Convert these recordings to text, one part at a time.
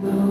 No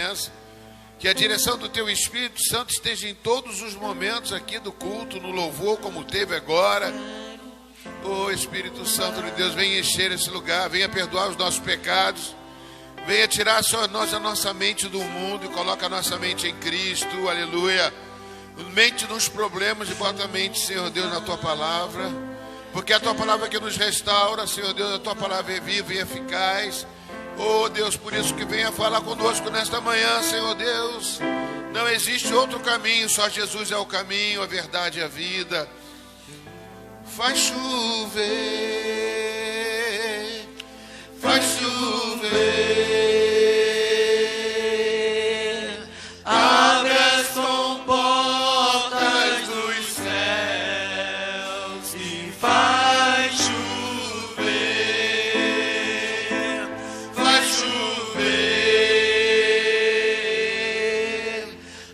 presença. Que a direção do Teu Espírito Santo esteja em todos os momentos aqui do culto, no louvor, como teve agora. Ô Espírito Santo de Deus, venha encher esse lugar, venha perdoar os nossos pecados, venha tirar a nossa mente do mundo e coloca a nossa mente em Cristo, aleluia. Mente nos problemas e bota a mente, Senhor Deus, na Tua palavra, porque é a Tua palavra que nos restaura, Senhor Deus, a Tua palavra é viva e eficaz. Oh Deus, por isso que venha falar conosco nesta manhã, Senhor Deus. Não existe outro caminho, só Jesus é o caminho, a verdade e a vida. Faz chover, faz chover, abre as comportas dos céus e faz chover, faz chover,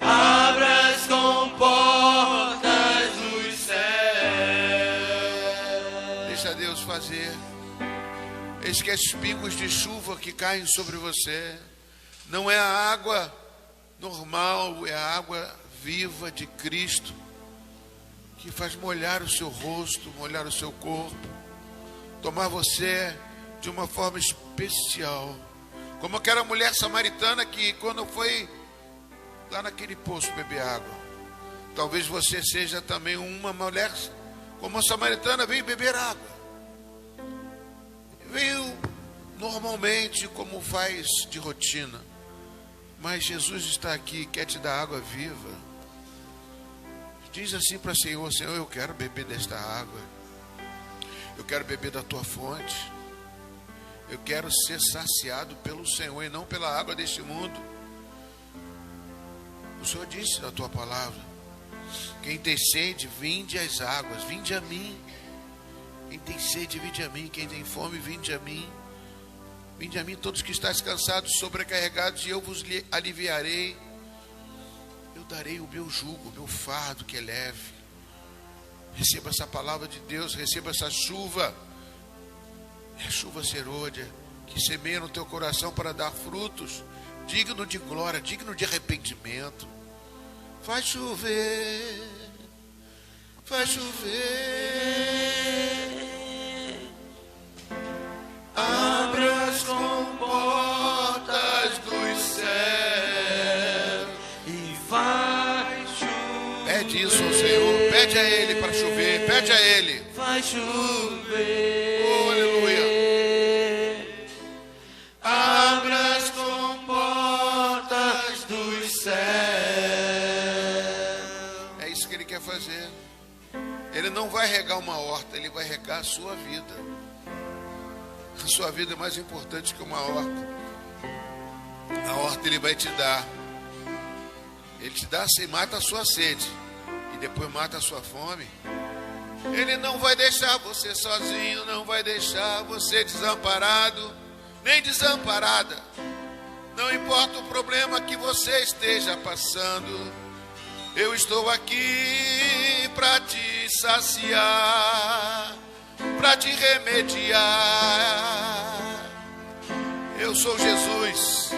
abre as comportas dos céus. Deixa Deus fazer. Eis que as pingos de chuva que caem sobre você não é a água normal, é a água viva de Cristo que faz molhar o seu rosto, molhar o seu corpo, tomar você de uma forma especial, como aquela mulher samaritana que quando foi lá naquele poço beber água. Talvez você seja também uma mulher como a samaritana, veio beber água, veio normalmente como faz de rotina, mas Jesus está aqui, quer te dar água viva. Diz assim para o Senhor: Senhor, eu quero beber desta água, eu quero beber da Tua fonte, eu quero ser saciado pelo Senhor e não pela água deste mundo. O Senhor disse na Tua palavra: quem tem sede, vinde às águas, vinde a mim. Quem tem sede, vinde a mim. Quem tem fome, vinde a mim. Vinde a mim todos que estáis cansados, sobrecarregados, e eu vos aliviarei. Eu darei o meu jugo, o meu fardo que é leve. Receba essa palavra de Deus, receba essa chuva. É a chuva serôdia que semeia no teu coração para dar frutos, digno de glória, digno de arrependimento. Faz chover, faz chover, abre as comportas dos céus e faz chover. Pede isso ao Senhor, pede a Ele para chover, pede a Ele. Faz chover, oh, aleluia. Abre as comportas dos céus. É isso que Ele quer fazer. Ele não vai regar uma horta, Ele vai regar a sua vida. A sua vida é mais importante que uma horta. A horta Ele vai te dar. Ele te dá, assim, mata a sua sede e depois mata a sua fome. Ele não vai deixar você sozinho, não vai deixar você desamparado, nem desamparada. Não importa o problema que você esteja passando, eu estou aqui para te saciar, para te remediar. Eu sou Jesus,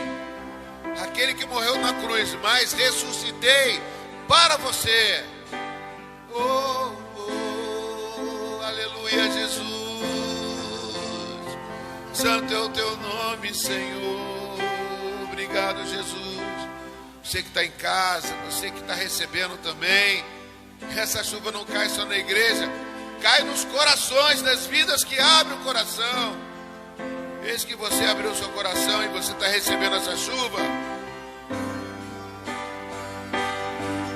aquele que morreu na cruz, mas ressuscitei para você. Oh, oh, aleluia, Jesus. Santo é o teu nome, Senhor. Obrigado, Jesus. Você que está em casa, você que está recebendo também. Essa chuva não cai só na igreja, cai nos corações, nas vidas que abrem o coração. Eis que você abriu o seu coração e você está recebendo essa chuva.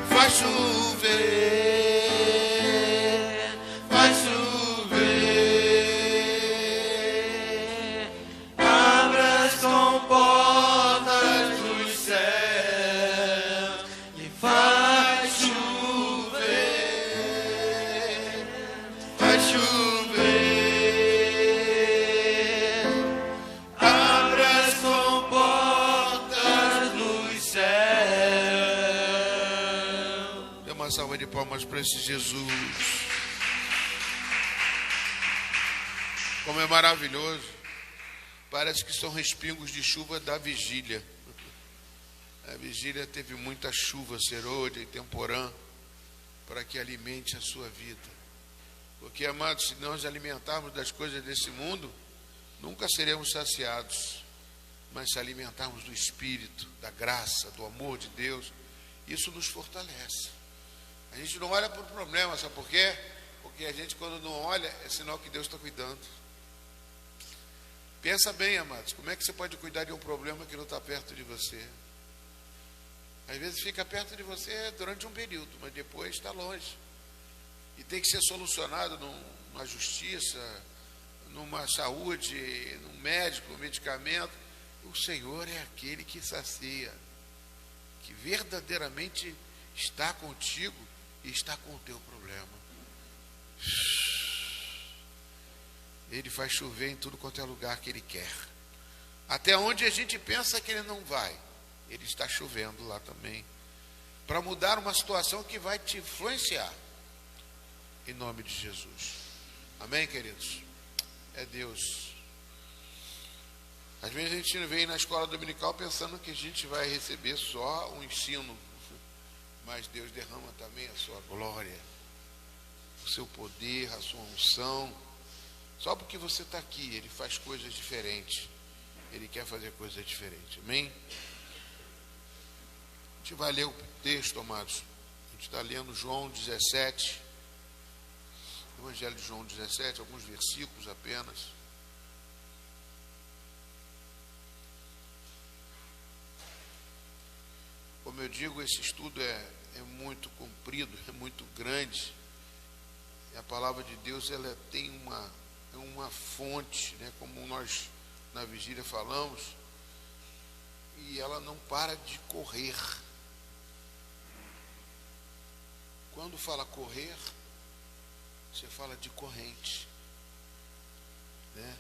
Faz chover, faz chover, abre as comportas dos céus e faz chover, faz chover, abre as comportas dos céus. Dê uma salva de palmas para esse Jesus. Como é maravilhoso. Parece que são respingos de chuva da vigília. A vigília teve muita chuva, serôdia e temporã, para que alimente a sua vida. Porque, amados, se nós alimentarmos das coisas desse mundo, nunca seremos saciados. Mas se alimentarmos do Espírito, da graça, do amor de Deus, isso nos fortalece. A gente não olha para o problema, sabe por quê? Porque a gente, quando não olha, é sinal que Deus está cuidando. Pensa bem, amados, como é que você pode cuidar de um problema que não está perto de você? Às vezes fica perto de você durante um período, mas depois está longe. E tem que ser solucionado numa justiça, numa saúde, num médico, um medicamento. O Senhor é aquele que sacia, que verdadeiramente está contigo e está com o teu problema. Ele faz chover em tudo quanto é lugar que Ele quer. Até onde a gente pensa que Ele não vai, Ele está chovendo lá também, para mudar uma situação que vai te influenciar, em nome de Jesus. Amém, queridos? É Deus. Às vezes a gente vem na escola dominical pensando que a gente vai receber só um ensino, mas Deus derrama também a sua glória, o seu poder, a sua unção. Só porque você está aqui, Ele faz coisas diferentes. Ele quer fazer coisas diferentes. Amém? A gente vai ler o texto, amados. A gente está lendo João 17. Evangelho de João 17, alguns versículos apenas. Como eu digo, esse estudo é muito comprido, é muito grande. E a palavra de Deus, ela tem uma fonte, né, como nós na vigília falamos, e ela não para de correr. Quando fala correr, você fala de corrente, né?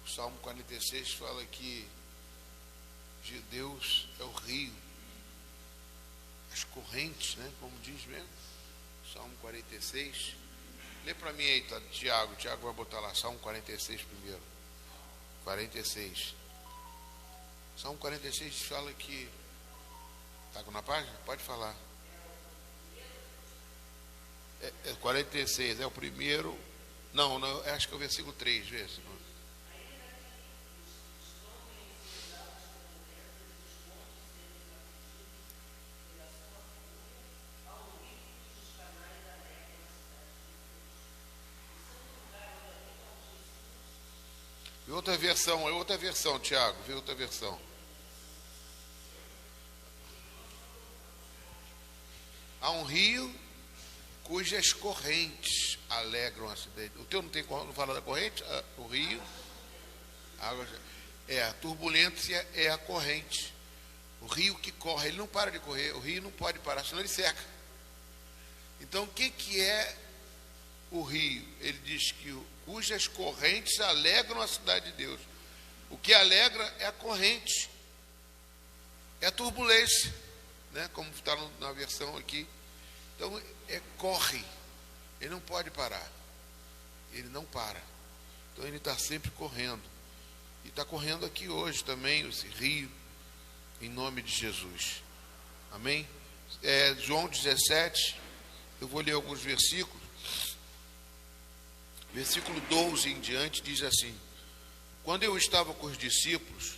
O Salmo 46 fala que de Deus é o rio, as correntes, né? Como diz mesmo, Salmo 46. Lê para mim aí, tá? Tiago vai botar lá, Salmo 46 primeiro. 46. Salmo 46 fala que... Está na página? Pode falar. 46, é o primeiro. Não, acho que é o versículo 3, vê se não. Vê outra versão, Tiago, vê outra versão. Há um rio cujas correntes alegram a cidade. O teu não fala da corrente? O rio, a turbulência é a corrente. O rio que corre, ele não para de correr, o rio não pode parar, senão ele seca. Então, o que é o rio? Ele diz que cujas correntes alegram a cidade de Deus. O que alegra é a corrente, é a turbulência, né? Como está na versão aqui. Então, corre, ele não pode parar, ele não para. Então, ele está sempre correndo. E está correndo aqui hoje também, esse rio, em nome de Jesus. Amém? João 17, eu vou ler alguns versículos. Versículo 12 em diante diz assim: quando eu estava com os discípulos,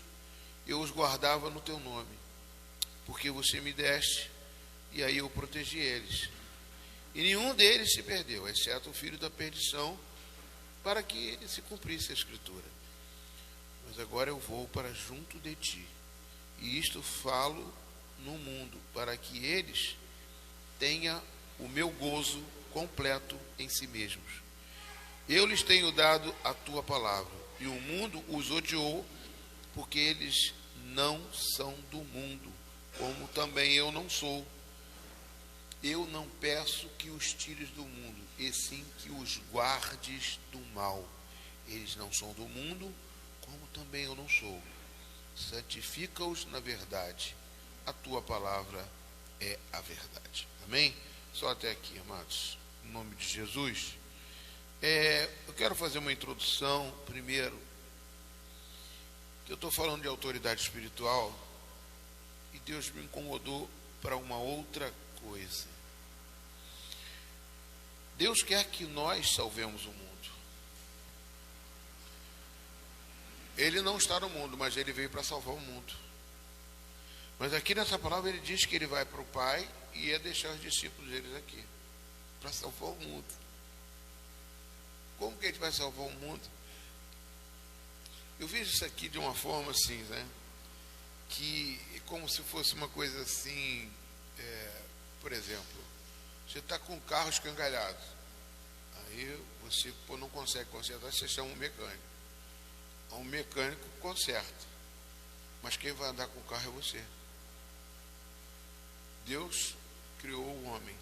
eu os guardava no teu nome, porque você me deste, e aí eu protegi eles. E nenhum deles se perdeu, exceto o filho da perdição, para que se cumprisse a Escritura. Mas agora eu vou para junto de ti, e isto falo no mundo, para que eles tenham o meu gozo completo em si mesmos. Eu lhes tenho dado a tua palavra, e o mundo os odiou, porque eles não são do mundo, como também eu não sou. Eu não peço que os tires do mundo, e sim que os guardes do mal. Eles não são do mundo, como também eu não sou. Santifica-os na verdade. A tua palavra é a verdade. Amém? Só até aqui, amados. Em nome de Jesus. Eu quero fazer uma introdução, primeiro, que eu estou falando de autoridade espiritual, e Deus me incomodou para uma outra coisa. Deus quer que nós salvemos o mundo. Ele não está no mundo, mas ele veio para salvar o mundo. Mas aqui nessa palavra ele diz que ele vai para o Pai e ia deixar os discípulos deles aqui, para salvar o mundo. Como que ele vai salvar o mundo? Eu vejo isso aqui de uma forma assim, né? Que é como se fosse uma coisa assim, por exemplo, você está com o carro escangalhado, aí você não consegue consertar, você chama um mecânico. Um mecânico conserta, mas quem vai andar com o carro é você. Deus criou o homem,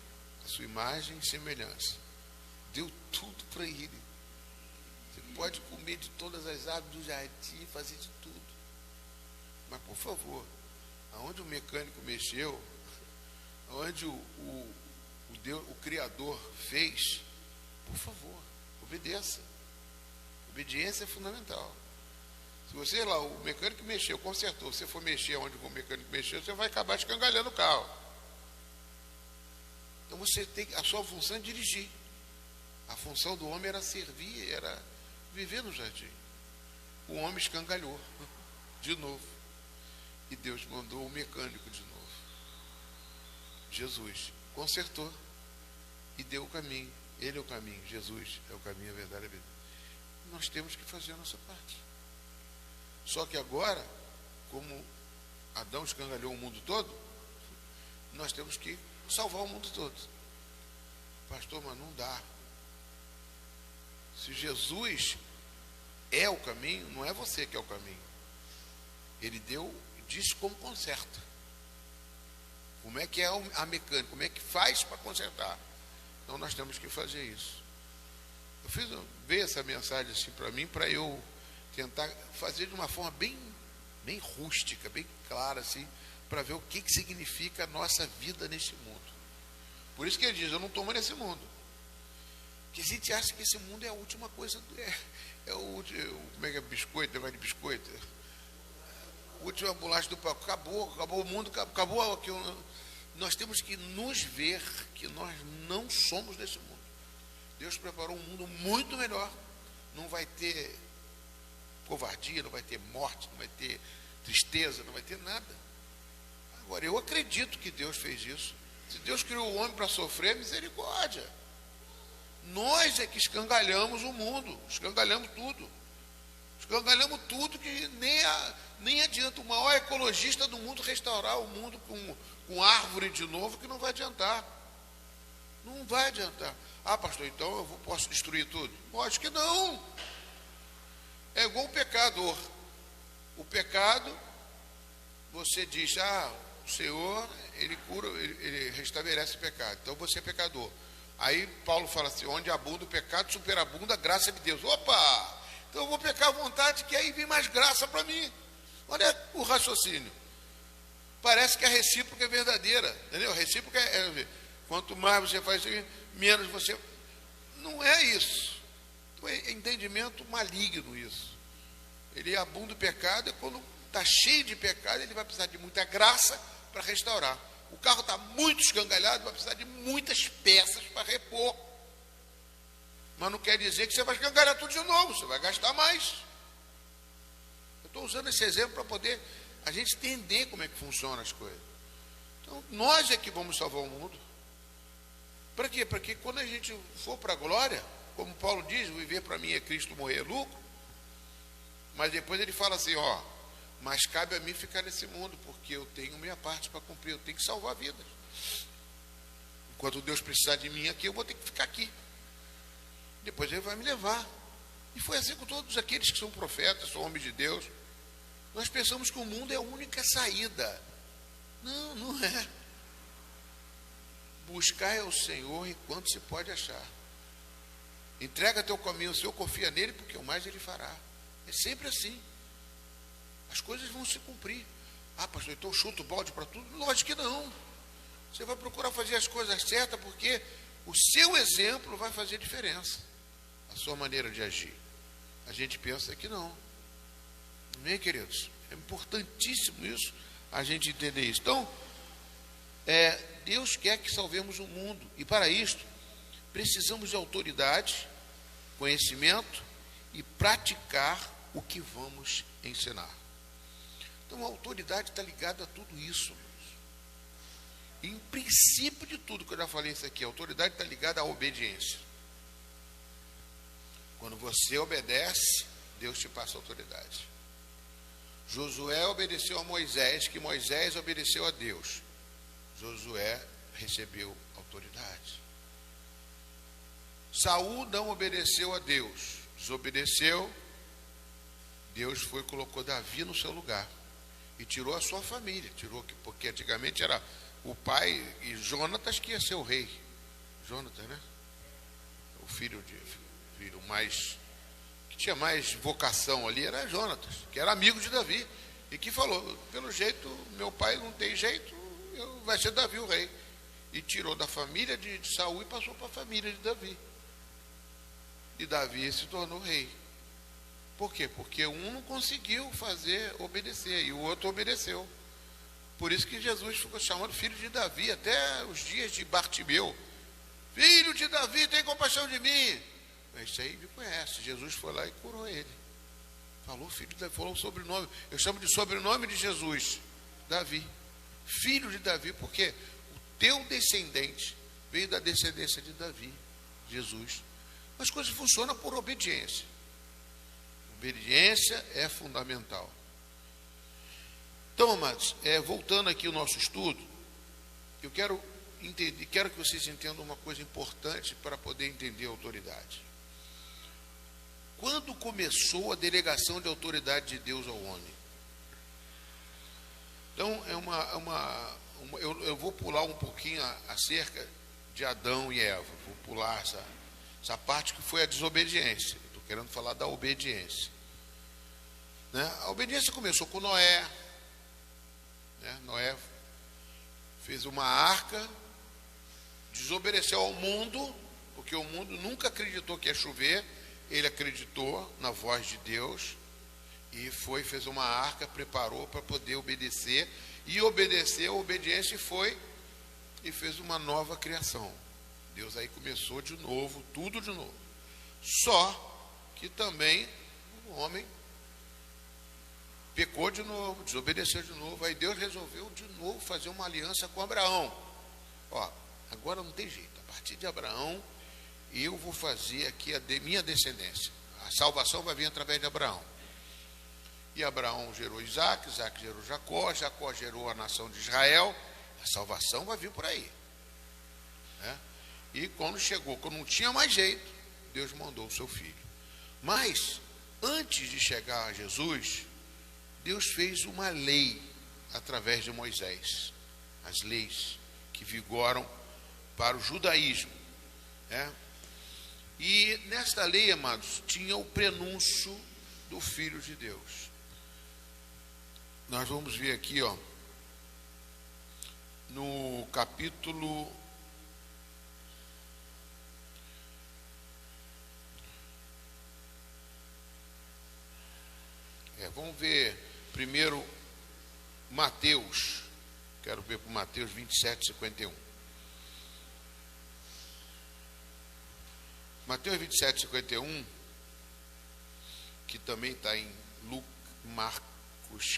a sua imagem e semelhança, deu tudo para ele. Você pode comer de todas as árvores do jardim, fazer de tudo, mas por favor, aonde o mecânico mexeu, aonde o Criador fez, por favor, obedeça. Obediência é fundamental. Se você lá, o mecânico mexeu, consertou, se você for mexer onde o mecânico mexeu, você vai acabar escangalhando o carro. Então você tem, a sua função é dirigir. A função do homem era servir, era viver no jardim. O homem escangalhou de novo. E Deus mandou o mecânico de novo. Jesus consertou e deu o caminho. Ele é o caminho, Jesus é o caminho, a verdade e a vida. Nós temos que fazer a nossa parte. Só que agora, como Adão escangalhou o mundo todo, nós temos que salvar o mundo todo. Pastor, mas não dá. Se Jesus é o caminho, não é você que é o caminho. Ele disse como conserta. Como é que é a mecânica, como é que faz para consertar. Então nós temos que fazer isso. Veio essa mensagem assim para mim, para eu tentar fazer de uma forma bem rústica, bem clara, assim, para ver o que significa a nossa vida neste mundo. Por isso que ele diz, eu não estou mais nesse mundo. Porque a gente acha que esse mundo é a última coisa, é o último, como é que é biscoito, negócio de biscoito? A última bolacha do pacote, acabou o mundo, acabou aqui. Nós temos que nos ver que nós não somos desse mundo. Deus preparou um mundo muito melhor. Não vai ter covardia, não vai ter morte, não vai ter tristeza, não vai ter nada. Agora, eu acredito que Deus fez isso. Se Deus criou o homem para sofrer, misericórdia. Nós é que escangalhamos o mundo, escangalhamos tudo. Escangalhamos tudo que nem adianta o maior ecologista do mundo restaurar o mundo com árvore de novo, que não vai adiantar. Não vai adiantar. Ah, pastor, então eu posso destruir tudo? Acho que não. É igual o pecador. O pecado, você diz, o Senhor, ele cura, ele restabelece o pecado. Então você é pecador. Aí Paulo fala assim, onde abunda o pecado, superabunda a graça de Deus. Opa! Então eu vou pecar à vontade, que aí vem mais graça para mim. Olha o raciocínio. Parece que a recíproca é verdadeira. Entendeu? A recíproca quanto mais você faz isso, menos você... Não é isso. É entendimento maligno isso. Ele abunda o pecado, e quando está cheio de pecado, ele vai precisar de muita graça para restaurar. O carro está muito escangalhado, vai precisar de muitas peças para repor. Mas não quer dizer que você vai escangalhar tudo de novo, você vai gastar mais. Eu estou usando esse exemplo para poder a gente entender como é que funcionam as coisas. Então, nós é que vamos salvar o mundo. Para quê? Para que quando a gente for para a glória, como Paulo diz, viver para mim é Cristo, morrer é lucro. Mas depois ele fala assim, mas cabe a mim ficar nesse mundo, porque eu tenho minha parte para cumprir, eu tenho que salvar vidas. Enquanto Deus precisar de mim aqui, eu vou ter que ficar aqui. Depois ele vai me levar. E foi assim com todos aqueles que são profetas, são homens de Deus. Nós pensamos que o mundo é a única saída. Não, não é. Buscar é o Senhor enquanto se pode achar. Entrega teu caminho, o Senhor confia nele, porque o mais ele fará. É sempre assim. As coisas vão se cumprir. Ah, pastor, então chuta o balde para tudo? Lógico que não. Você vai procurar fazer as coisas certas, porque o seu exemplo vai fazer diferença. A sua maneira de agir. A gente pensa que não. Amém, queridos? É importantíssimo isso. a gente entender isso. Então, Deus quer que salvemos o mundo, e para isto precisamos de autoridade, conhecimento e praticar o que vamos ensinar. Então a autoridade está ligada a tudo isso. E, em princípio de tudo que eu já falei isso aqui, a autoridade está ligada à obediência. Quando você obedece, Deus te passa autoridade. Josué obedeceu a Moisés, que Moisés obedeceu a Deus. Josué recebeu autoridade. Saul não obedeceu a Deus, desobedeceu. Deus foi e colocou Davi no seu lugar e tirou a sua família, porque antigamente era o pai e Jonatas que ia ser o rei. Jonatas, né? O filho mais que tinha mais vocação ali era Jonatas, que era amigo de Davi e que falou: pelo jeito meu pai não tem jeito, vai ser Davi o rei. E tirou da família de Saul e passou para a família de Davi. E Davi se tornou rei. Por quê? Porque um não conseguiu obedecer e o outro obedeceu. Por isso que Jesus ficou chamando filho de Davi até os dias de Bartimeu. Filho de Davi, tem compaixão de mim. Isso aí me conhece. Jesus foi lá e curou ele. Falou filho de Davi, falou o sobrenome. Eu chamo de sobrenome de Jesus, Davi. Filho de Davi, porque o teu descendente veio da descendência de Davi, Jesus. As coisas funcionam por obediência. Obediência é fundamental. Então, amados, voltando aqui ao nosso estudo, eu quero que vocês entendam uma coisa importante para poder entender a autoridade. Quando começou a delegação de autoridade de Deus ao homem? Então, eu vou pular um pouquinho acerca de Adão e Eva. Vou pular essa parte que foi a desobediência. Estou querendo falar da obediência. Né? A obediência começou com Noé. Né? Noé fez uma arca, desobedeceu ao mundo, porque o mundo nunca acreditou que ia chover. Ele acreditou na voz de Deus e fez uma arca, preparou para poder obedecer, e obedeceu, a obediência e fez uma nova criação. Deus aí começou de novo, tudo de novo. Só que também o homem pecou de novo, desobedeceu de novo. Aí Deus resolveu de novo fazer uma aliança com Abraão. Agora não tem jeito. A partir de Abraão, eu vou fazer aqui minha descendência. A salvação vai vir através de Abraão. E Abraão gerou Isaac, Isaac gerou Jacó, Jacó gerou a nação de Israel. A salvação vai vir por aí. Né? E quando não tinha mais jeito, Deus mandou o seu filho. Mas, antes de chegar a Jesus, Deus fez uma lei através de Moisés. As leis que vigoram para o judaísmo. Né? E nesta lei, amados, tinha o prenúncio do Filho de Deus. Nós vamos ver aqui, no capítulo vamos ver primeiro Mateus. Quero ver para Mateus 27:51. Mateus 27:51, que também está em Marcos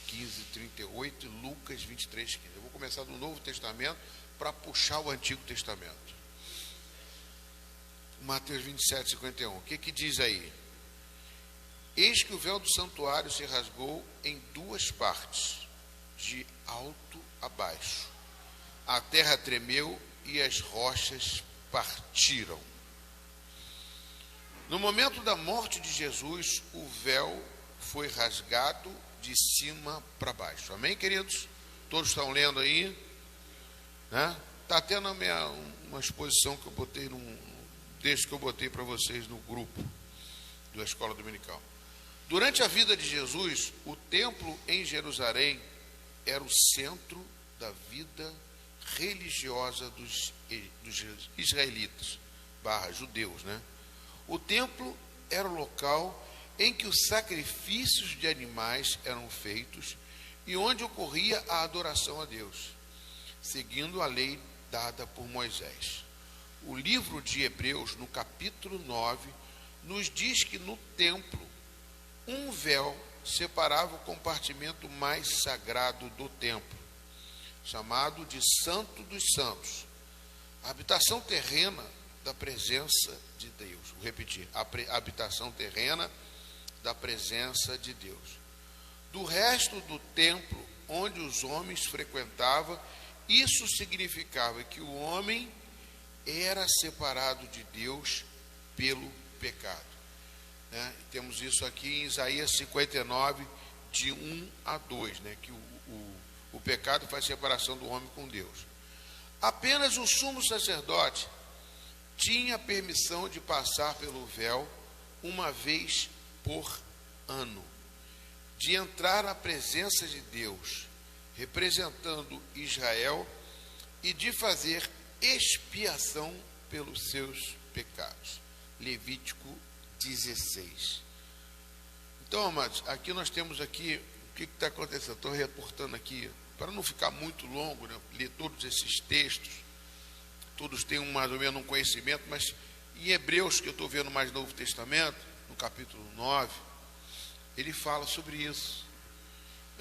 15:38 e Lucas 23:15. Eu vou começar do Novo Testamento para puxar o Antigo Testamento. Mateus 27:51. O que diz aí? Eis que o véu do santuário se rasgou em duas partes, de alto a baixo. A terra tremeu e as rochas partiram. No momento da morte de Jesus, o véu foi rasgado de cima para baixo. Amém, queridos? Todos estão lendo aí? Né? Está tendo uma exposição que eu botei, texto que eu botei para vocês no grupo da Escola Dominical. Durante a vida de Jesus, o templo em Jerusalém era o centro da vida religiosa dos israelitas, /judeus, né? O templo era o local em que os sacrifícios de animais eram feitos e onde ocorria a adoração a Deus, seguindo a lei dada por Moisés. O livro de Hebreus, no capítulo 9, nos diz que no templo, um véu separava o compartimento mais sagrado do templo, chamado de Santo dos Santos, a habitação terrena da presença de Deus. Vou repetir, a habitação terrena da presença de Deus. Do resto do templo onde os homens frequentavam, isso significava que o homem era separado de Deus pelo pecado. Né? Temos isso aqui em Isaías 59, de 1 a 2, né? Que o pecado faz separação do homem com Deus. Apenas o sumo sacerdote tinha permissão de passar pelo véu uma vez por ano, de entrar na presença de Deus, representando Israel, e de fazer expiação pelos seus pecados. Levítico 16. Então, amados, aqui nós temos aqui, o que está acontecendo? Estou reportando aqui, para não ficar muito longo, né, ler todos esses textos, todos têm mais ou menos um conhecimento, mas em Hebreus, que eu estou vendo mais Novo Testamento, no capítulo 9, ele fala sobre isso.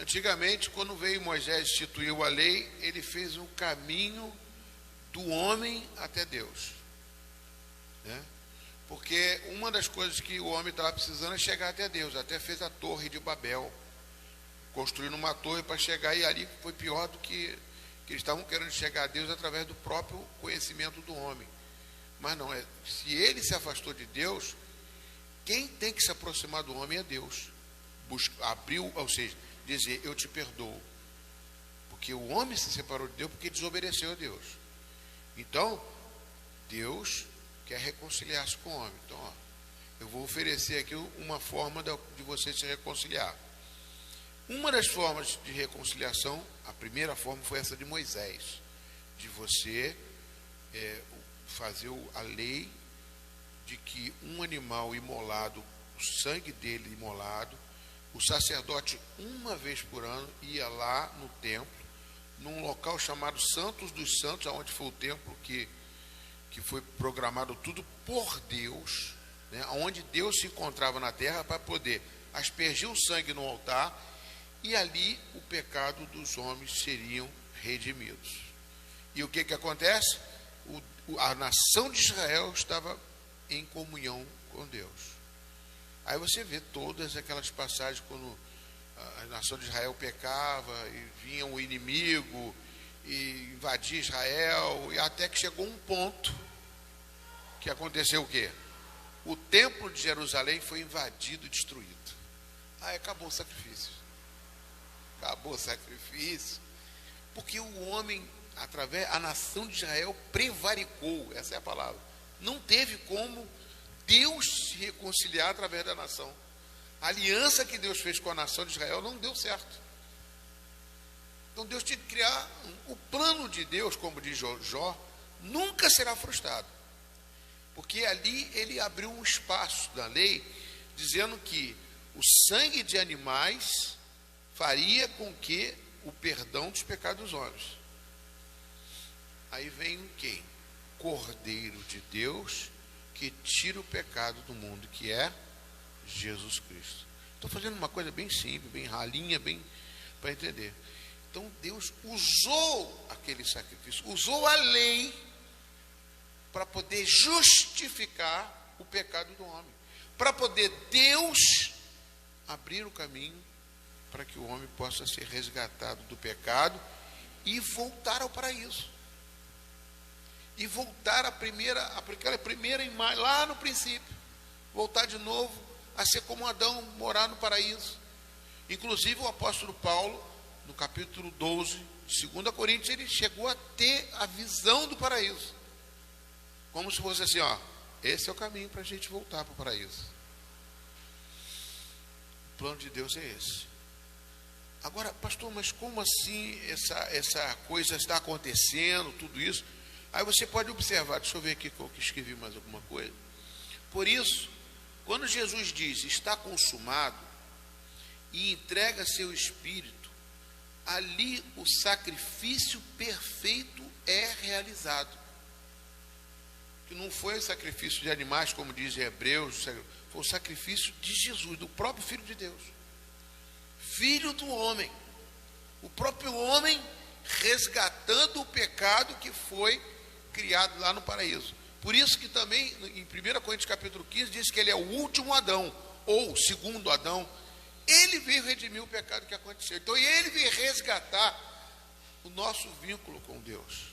Antigamente, quando veio Moisés e instituiu a lei, ele fez um caminho do homem até Deus, né? Porque uma das coisas que o homem estava precisando é chegar até Deus. Até fez a torre de Babel, construindo uma torre para chegar, e ali foi pior do que eles estavam querendo chegar a Deus através do próprio conhecimento do homem. Mas não, se ele se afastou de Deus, quem tem que se aproximar do homem é Deus. Abriu, ou seja, dizer, eu te perdoo. Porque o homem se separou de Deus porque desobedeceu a Deus. Então, Deus quer reconciliar-se com o homem. Então, ó, eu vou oferecer aqui uma forma de você se reconciliar. Uma das formas de reconciliação, a primeira forma foi essa de Moisés, de você fazer a lei de que um animal imolado, o sangue dele imolado, o sacerdote uma vez por ano ia lá no templo, num local chamado Santos dos Santos, onde foi o templo que foi programado tudo por Deus, né, onde Deus se encontrava na terra para poder aspergir o sangue no altar, e ali o pecado dos homens seriam redimidos. E o que acontece? A nação de Israel estava em comunhão com Deus. Aí você vê todas aquelas passagens quando a nação de Israel pecava e vinha o inimigo e invadia Israel, e até que chegou um ponto que aconteceu o quê? O templo de Jerusalém foi invadido e destruído. Aí acabou o sacrifício. Acabou o sacrifício, porque o homem, a nação de Israel prevaricou, essa é a palavra. Não teve como Deus se reconciliar através da nação. A aliança que Deus fez com a nação de Israel não deu certo. Então Deus tinha que criar o plano de Deus, como diz Jó, nunca será frustrado. Porque ali ele abriu um espaço na lei, dizendo que o sangue de animais faria com que o perdão dos pecados dos homens. Aí vem quem? Cordeiro de Deus, que tira o pecado do mundo, que é Jesus Cristo. Estou fazendo uma coisa bem simples, bem ralinha, bem para entender. Então Deus usou aquele sacrifício, usou a lei para poder justificar o pecado do homem, para poder Deus abrir o caminho para que o homem possa ser resgatado do pecado e voltar ao paraíso. E voltar aquela primeira imagem, lá no princípio. Voltar de novo a ser como Adão, morar no paraíso. Inclusive o apóstolo Paulo, no capítulo 12, de 2 Coríntios, ele chegou a ter a visão do paraíso. Como se fosse assim, ó, esse é o caminho para a gente voltar para o paraíso. O plano de Deus é esse. Agora, pastor, mas como assim essa coisa está acontecendo, tudo isso? Aí você pode observar, deixa eu ver aqui que eu escrevi mais alguma coisa. Por isso, quando Jesus diz, está consumado, e entrega seu espírito, ali o sacrifício perfeito é realizado. Que não foi o sacrifício de animais, como diz em Hebreus, foi o sacrifício de Jesus, do próprio Filho de Deus. Filho do homem. O próprio homem resgatando o pecado que foi criado lá no paraíso. Por isso que também, em 1 Coríntios capítulo 15, diz que ele é o último Adão, ou o segundo Adão. Ele veio redimir o pecado que aconteceu. Então ele veio resgatar o nosso vínculo com Deus.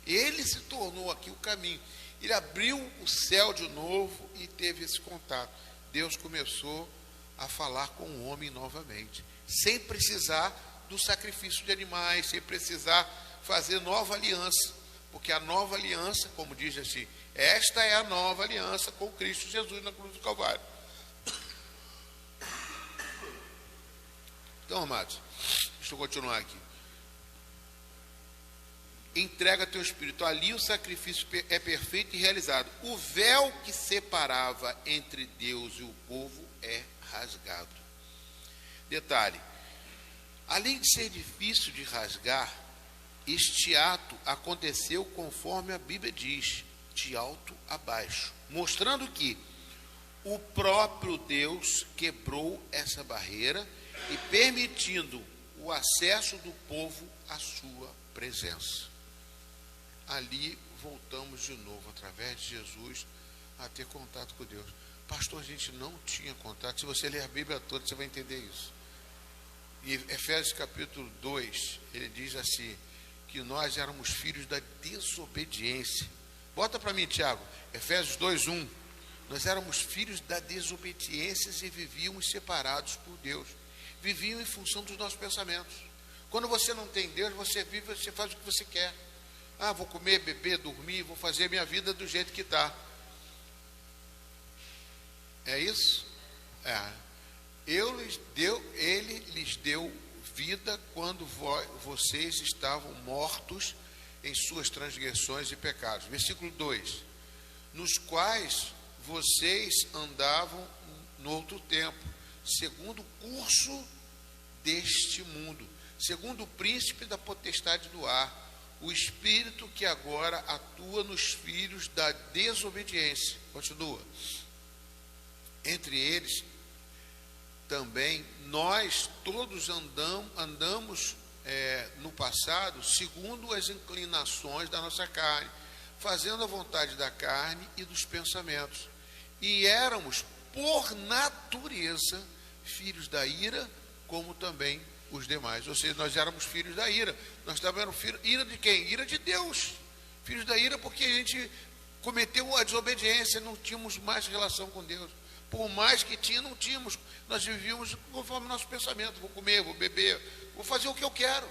Ele se tornou aqui o caminho. Ele abriu o céu de novo e teve esse contato. Deus começou a falar com o homem novamente, sem precisar do sacrifício de animais, sem precisar fazer nova aliança, porque a nova aliança, como diz assim, esta é a nova aliança com Cristo Jesus na cruz do Calvário. Então, amados, deixa eu continuar aqui. Entrega teu espírito, ali o sacrifício é perfeito e realizado. O véu que separava entre Deus e o povo é rasgado. Detalhe, além de ser difícil de rasgar, este ato aconteceu conforme a Bíblia diz, de alto a baixo, mostrando que o próprio Deus quebrou essa barreira e permitindo o acesso do povo à sua presença. Ali voltamos de novo, através de Jesus, a ter contato com Deus. Pastor, a gente não tinha contato. Se você ler a Bíblia toda, você vai entender isso. E Efésios capítulo 2, ele diz assim, que nós éramos filhos da desobediência. Bota para mim, Tiago, Efésios 2:1. Nós éramos filhos da desobediência e vivíamos separados por Deus. Viviam em função dos nossos pensamentos. Quando você não tem Deus, você vive, você faz o que você quer. Ah, vou comer, beber, dormir, vou fazer a minha vida do jeito que está. É isso? É. Ele lhes deu vida quando vocês estavam mortos em suas transgressões e pecados. Versículo 2. Nos quais vocês andavam no outro tempo, segundo o curso deste mundo, segundo o príncipe da potestade do ar, o espírito que agora atua nos filhos da desobediência. Continua. Entre eles também nós todos andamos no passado segundo as inclinações da nossa carne, fazendo a vontade da carne e dos pensamentos, e éramos por natureza filhos da ira, como também os demais. Ou seja, nós éramos filhos da ira. Nós estávamos filhos, ira de quem? Ira de Deus. Filhos da ira porque a gente cometeu a desobediência, não tínhamos mais relação com Deus. Por mais que tinha, não tínhamos. Nós vivíamos conforme nosso pensamento. Vou comer, vou beber, vou fazer o que eu quero.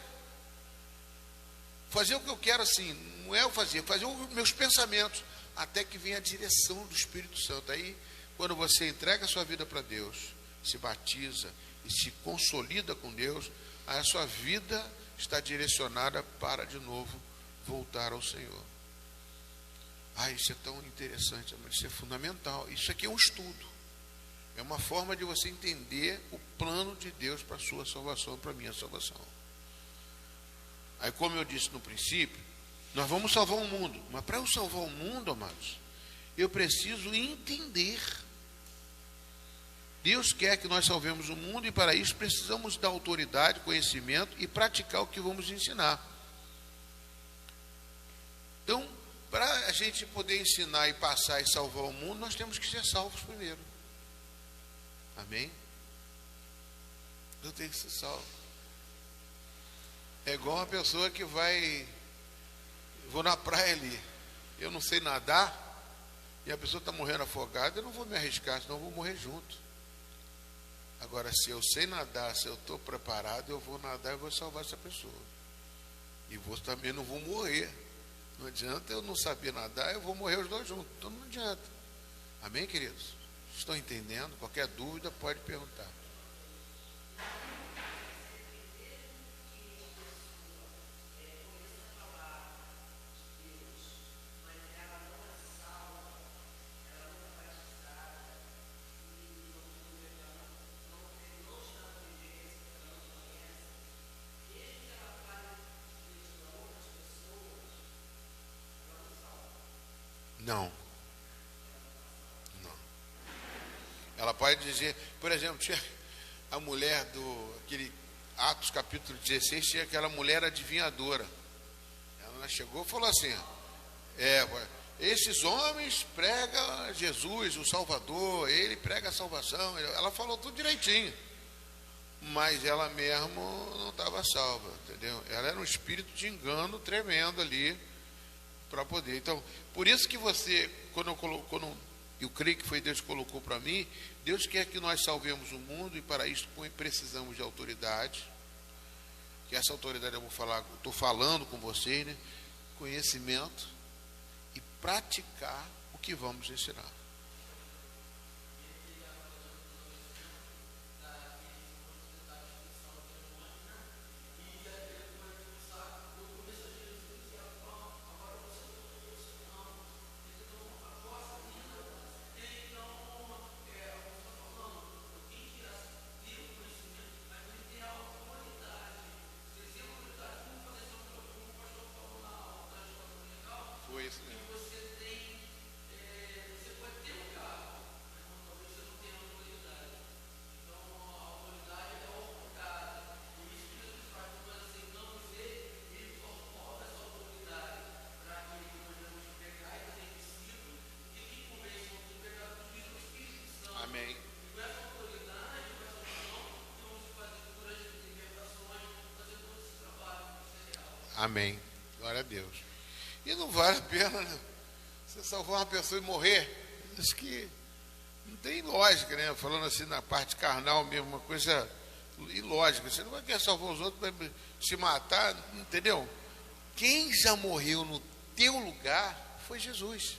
Fazer o que eu quero assim, não é eu fazer os meus pensamentos, até que venha a direção do Espírito Santo. Aí, quando você entrega a sua vida para Deus, se batiza e se consolida com Deus, aí a sua vida está direcionada para de novo voltar ao Senhor. Isso é tão interessante, isso é fundamental. Isso aqui é um estudo. É uma forma de você entender o plano de Deus para a sua salvação, para a minha salvação. Aí, como eu disse no princípio, nós vamos salvar o mundo. Mas para eu salvar o mundo, amados, eu preciso entender. Deus quer que nós salvemos o mundo e para isso precisamos da autoridade, conhecimento e praticar o que vamos ensinar. Então, para a gente poder ensinar e passar e salvar o mundo, nós temos que ser salvos primeiro. Amém? Eu tenho que ser salvo. É igual uma pessoa que vou na praia ali, eu não sei nadar, e a pessoa está morrendo afogada, eu não vou me arriscar, senão eu vou morrer junto. Agora, se eu sei nadar, se eu estou preparado, eu vou nadar e vou salvar essa pessoa. E também não vou morrer. Não adianta eu não saber nadar, eu vou morrer os dois juntos. Então não adianta. Amém, queridos? Estão entendendo? Qualquer dúvida pode perguntar. Não. Não. Ela pode dizer, por exemplo, tinha a mulher aquele Atos capítulo 16, tinha aquela mulher adivinhadora. Ela chegou e falou assim, esses homens pregam Jesus, o Salvador, ele prega a salvação. Ela falou tudo direitinho, mas ela mesmo não estava salva, entendeu? Ela era um espírito de engano tremendo ali para poder. Então, por isso que você, quando eu creio que foi Deus que colocou para mim, Deus quer que nós salvemos o mundo, e para isso precisamos de autoridade. Que essa autoridade eu estou falando com vocês, né? Conhecimento e praticar o que vamos ensinar. Foi isso mesmo. Amém. Amém. Glória a Deus. E não vale a pena, né? Você salvar uma pessoa e morrer. Acho que não tem lógica, né? Falando assim na parte carnal mesmo, uma coisa ilógica. Você não vai querer salvar os outros para se matar, entendeu? Quem já morreu no teu lugar foi Jesus.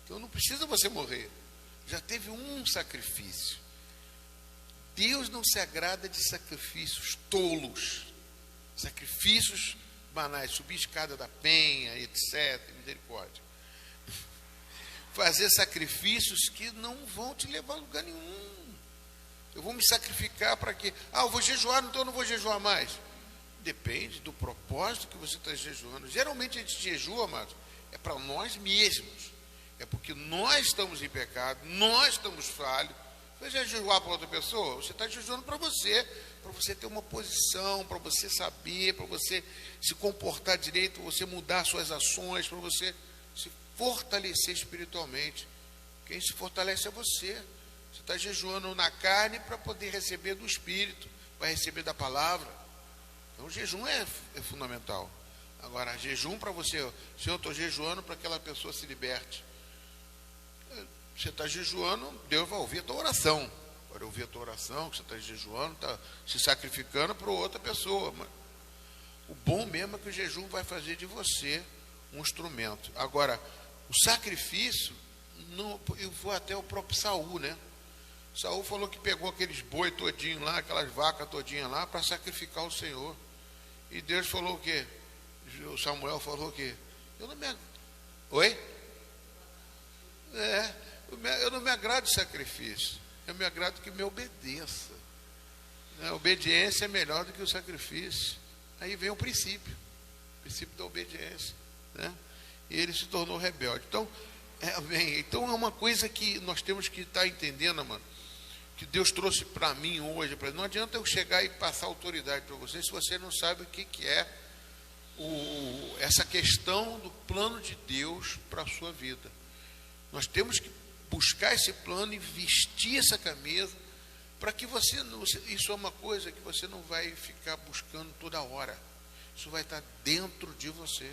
Então não precisa você morrer. Já teve um sacrifício. Deus não se agrada de sacrifícios tolos, sacrifícios banais, subir escada da penha, etc, misericórdia. Fazer sacrifícios que não vão te levar a lugar nenhum. Eu vou me sacrificar para quê? Eu vou jejuar, então eu não vou jejuar mais. Depende do propósito que você está jejuando. Geralmente a gente jejua, amados, é para nós mesmos. É porque nós estamos em pecado, nós estamos falhos. Você vai jejuar para outra pessoa? Você está jejuando para você ter uma posição, para você saber, para você se comportar direito, para você mudar suas ações, para você se fortalecer espiritualmente. Quem se fortalece é você. Você está jejuando na carne para poder receber do Espírito, para receber da palavra. Então o jejum é fundamental. Agora, jejum para você, se eu estou jejuando para que aquela pessoa se liberte. Você está jejuando, Deus vai ouvir a tua oração. Agora ouvir a tua oração, que você está jejuando, está se sacrificando para outra pessoa. Mas o bom mesmo é que o jejum vai fazer de você um instrumento. Agora, o sacrifício, eu vou até o próprio Saul, né? Saul falou que pegou aqueles boi todinhos lá, aquelas vacas todinhas lá, para sacrificar o Senhor. E Deus falou o quê? O Samuel falou o quê? Eu não me... Oi? Eu não me agrado de sacrifício. Eu me agrado que me obedeça. A obediência é melhor do que o sacrifício. Aí vem o princípio da obediência, né? E ele se tornou rebelde. Então é uma coisa que nós temos que estar entendendo, mano, que Deus trouxe para mim hoje. Não adianta eu chegar e passar autoridade para você se você não sabe o que é essa questão do plano de Deus para a sua vida. Nós temos que buscar esse plano e vestir essa camisa para que isso é uma coisa que você não vai ficar buscando toda hora. Isso vai estar dentro de você.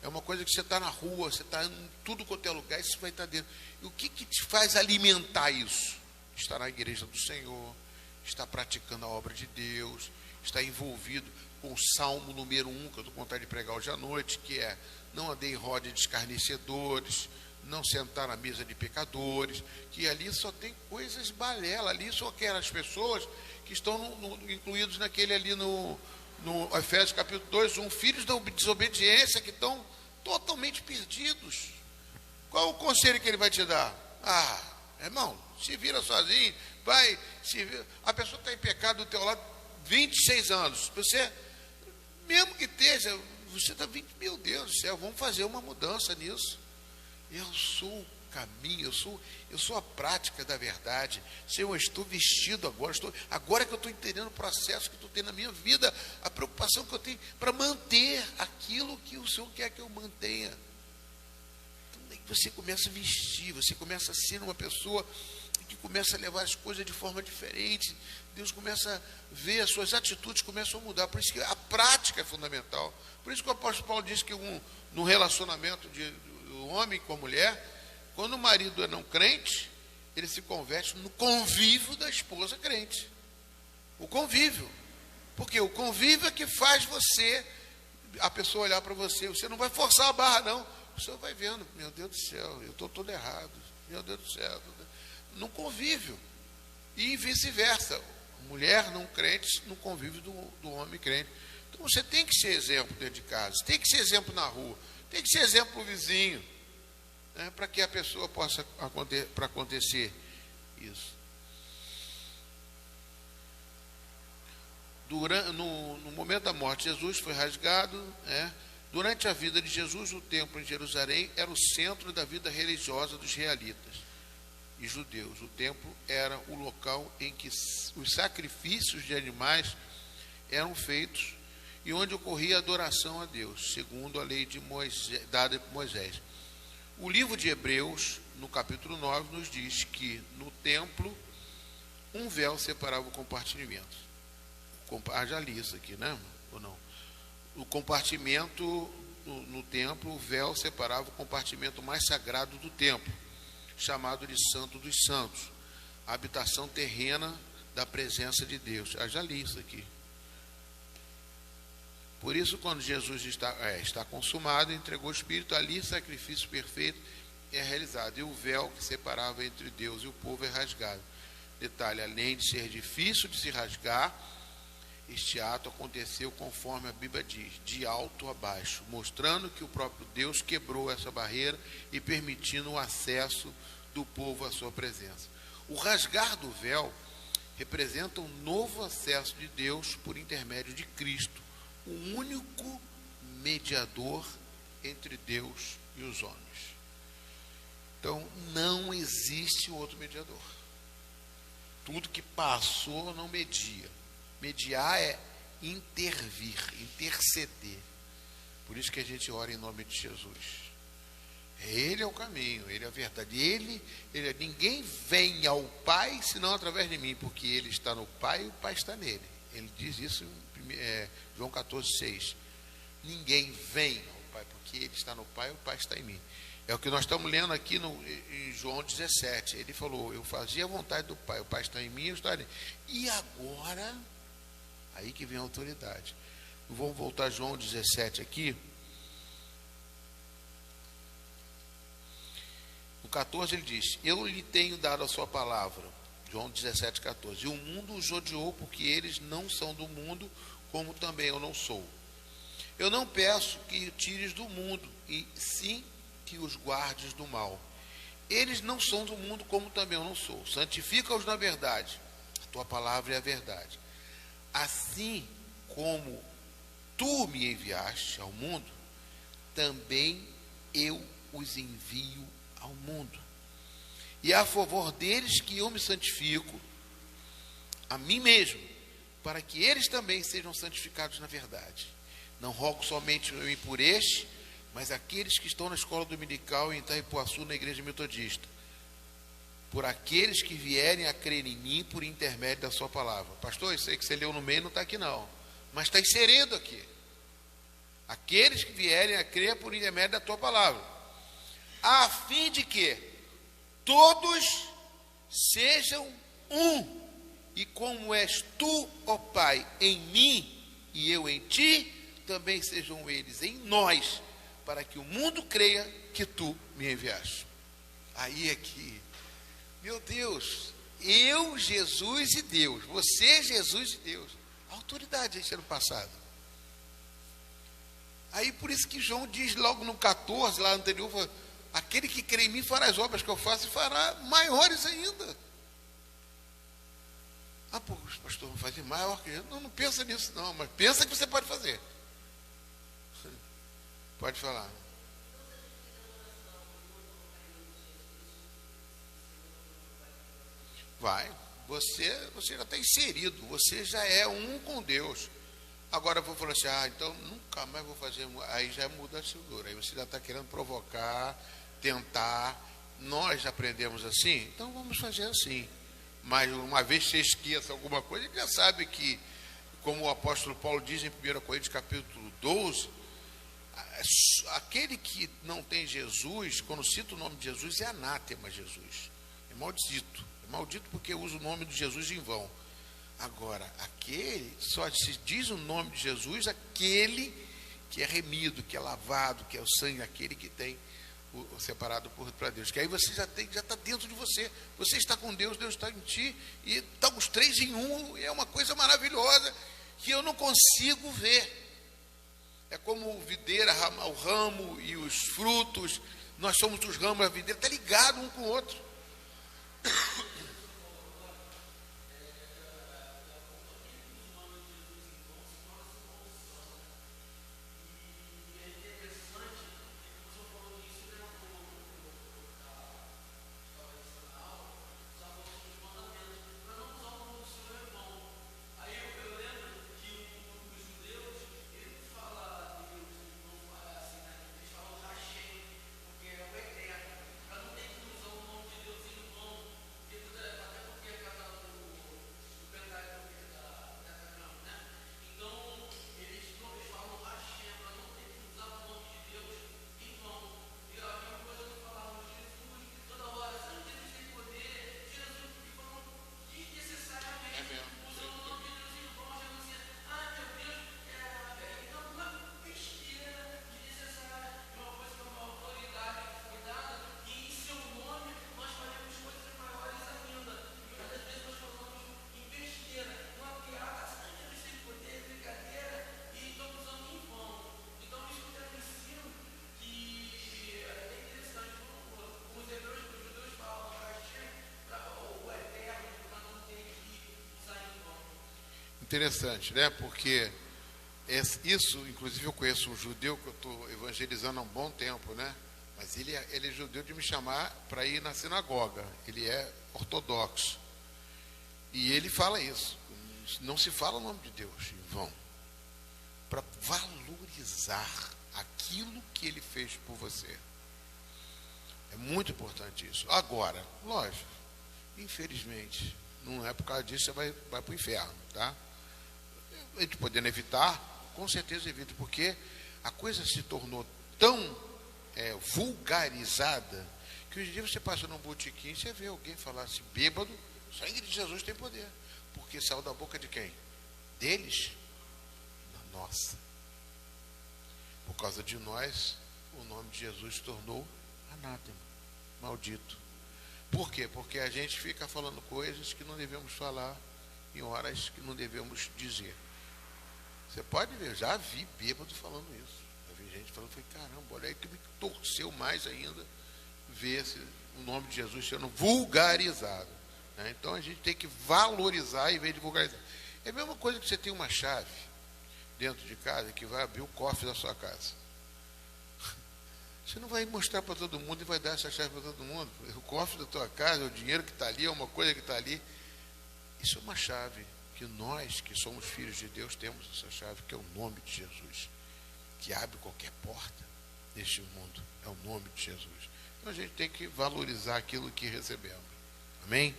É uma coisa que você está na rua, você está em tudo quanto é lugar, isso vai estar dentro. E o que te faz alimentar isso? Estar na igreja do Senhor, estar praticando a obra de Deus, estar envolvido com o Salmo número 1, que eu estou com vontade de pregar hoje à noite, que é: não andei em roda de escarnecedores, não sentar na mesa de pecadores, que ali só tem coisas balela, ali só aquelas pessoas que estão incluídos naquele ali no Efésios capítulo 2, filhos da desobediência, que estão totalmente perdidos. Qual o conselho que ele vai te dar? Irmão, se vira sozinho, a pessoa está em pecado do teu lado 26 anos, você, mesmo que esteja, você está 20, meu Deus do céu, vamos fazer uma mudança nisso. Eu sou o caminho, eu sou a prática da verdade. Senhor, eu estou vestido agora que eu estou entendendo o processo que tu tem na minha vida, a preocupação que eu tenho para manter aquilo que o Senhor quer que eu mantenha. Então, você começa a vestir, você começa a ser uma pessoa que começa a levar as coisas de forma diferente. Deus começa a ver, as suas atitudes começam a mudar. Por isso que a prática é fundamental. Por isso que o apóstolo Paulo diz que no relacionamento do homem com a mulher, quando o marido é não crente, ele se converte no convívio da esposa crente. O convívio. Porque o convívio é que faz a pessoa olhar para você. Você não vai forçar a barra, não. O senhor vai vendo, meu Deus do céu, eu estou todo errado. Meu Deus do céu. No convívio. E vice-versa. Mulher não crente no convívio do homem crente. Então você tem que ser exemplo dentro de casa, tem que ser exemplo na rua, tem que ser exemplo para o vizinho, né, para que a pessoa possa acontecer isso. No momento da morte, Jesus foi rasgado. Durante a vida de Jesus, o templo em Jerusalém era o centro da vida religiosa dos israelitas e judeus. O templo era o local em que os sacrifícios de animais eram feitos e onde ocorria a adoração a Deus, segundo a lei de Moisés, dada por Moisés. O livro de Hebreus, no capítulo 9, nos diz que no templo um véu separava o compartimento. Já li isso aqui, né? Ou não? O compartimento no templo, o véu separava o compartimento mais sagrado do templo, chamado de Santo dos Santos, a habitação terrena da presença de Deus. Já li isso aqui. Por isso, quando Jesus está consumado, entregou o Espírito, ali sacrifício perfeito é realizado, e o véu que separava entre Deus e o povo é rasgado. Detalhe, além de ser difícil de se rasgar, este ato aconteceu conforme a Bíblia diz, de alto a baixo, mostrando que o próprio Deus quebrou essa barreira e permitindo o acesso do povo à sua presença. O rasgar do véu representa um novo acesso de Deus por intermédio de Cristo, o único mediador entre Deus e os homens. Então, não existe outro mediador. Tudo que passou não media. Mediar é intervir, interceder. Por isso que a gente ora em nome de Jesus. Ele é o caminho, Ele é a verdade. Ninguém vem ao Pai senão através de mim, porque Ele está no Pai e o Pai está nele. Ele diz isso em João 14,6. Ninguém vem ao Pai, porque Ele está no Pai e o Pai está em mim. É o que nós estamos lendo aqui em João 17. Ele falou, eu fazia a vontade do Pai, o Pai está em mim, eu estou nele. E agora, aí que vem a autoridade. Vamos voltar a João 17 aqui. No 14 ele diz, eu lhe tenho dado a sua palavra. João 17, 14. E o mundo os odiou porque eles não são do mundo, como também eu não sou. Eu não peço que tires do mundo, e sim que os guardes do mal. Eles não são do mundo, como também eu não sou. Santifica-os na verdade. A tua palavra é a verdade. Assim como tu me enviaste ao mundo, também eu os envio ao mundo. E é a favor deles que eu me santifico a mim mesmo, para que eles também sejam santificados na verdade. Não rogo somente por este, mas aqueles que estão na escola dominical em Itaipuaçu, na igreja metodista, por aqueles que vierem a crer em mim por intermédio da sua palavra. Pastor, isso aí que você leu no meio não está aqui não, mas está inserido aqui. Aqueles que vierem a crer por intermédio da tua palavra, a fim de que todos sejam um, e como és tu, ó Pai, em mim e eu em ti, também sejam eles em nós, para que o mundo creia que tu me enviaste. Aí é que, meu Deus, eu, Jesus e Deus, você, Jesus e Deus, autoridade esse ano passado. Aí por isso que João diz logo no 14, lá anterior, aquele que crê em mim fará as obras que eu faço e fará maiores ainda. Ah, pô, pastor, não fazer maior que eu? Não pensa nisso não, mas pensa que você pode fazer. Pode falar. Vai. Você já está inserido, você já é um com Deus. Agora eu vou falar assim, então nunca mais vou fazer. Aí já muda a figura. Aí você já está querendo provocar, tentar. Nós aprendemos assim, então vamos fazer assim. Mas uma vez que você esqueça alguma coisa, ele já sabe que, como o apóstolo Paulo diz em 1 Coríntios capítulo 12, aquele que não tem Jesus, quando cita o nome de Jesus, é anátema Jesus. É maldito. É maldito porque usa o nome de Jesus em vão. Agora, aquele, só se diz o nome de Jesus, aquele que é remido, que é lavado, que é o sangue, aquele que tem o separado para Deus. Que aí você já está dentro de você. Você está com Deus, Deus está em ti, e estão os três em um, e é uma coisa maravilhosa que eu não consigo ver. É como o videira, o ramo e os frutos. Nós somos os ramos, a videira está ligado um com o outro. Interessante, né? Porque isso, inclusive eu conheço um judeu que eu estou evangelizando há um bom tempo, né? Mas ele é judeu de me chamar para ir na sinagoga. Ele é ortodoxo. E ele fala isso. Não se fala o nome de Deus em vão. Para valorizar aquilo que ele fez por você. É muito importante isso. Agora, lógico, infelizmente, não é por causa disso que você vai para o inferno, tá? A gente podendo evitar, com certeza evita, porque a coisa se tornou tão vulgarizada que hoje em dia você passa num botequim e você vê alguém falar assim, bêbado, o sangue de Jesus tem poder. Porque saiu da boca de quem? Deles? Da nossa. Por causa de nós, o nome de Jesus se tornou anátema, maldito. Por quê? Porque a gente fica falando coisas que não devemos falar em horas que não devemos dizer. Você pode ver, já vi bêbado falando isso. Já vi gente falando, falei, caramba, olha aí que me torceu mais ainda ver o nome de Jesus sendo vulgarizado. Né? Então a gente tem que valorizar em vez de vulgarizar. É a mesma coisa que você tem uma chave dentro de casa que vai abrir o cofre da sua casa. Você não vai mostrar para todo mundo e vai dar essa chave para todo mundo. O cofre da tua casa, o dinheiro que está ali, é uma coisa que está ali. Isso é uma chave que nós, que somos filhos de Deus, temos essa chave, que é o nome de Jesus, que abre qualquer porta neste mundo. É o nome de Jesus. Então a gente tem que valorizar aquilo que recebemos. Amém?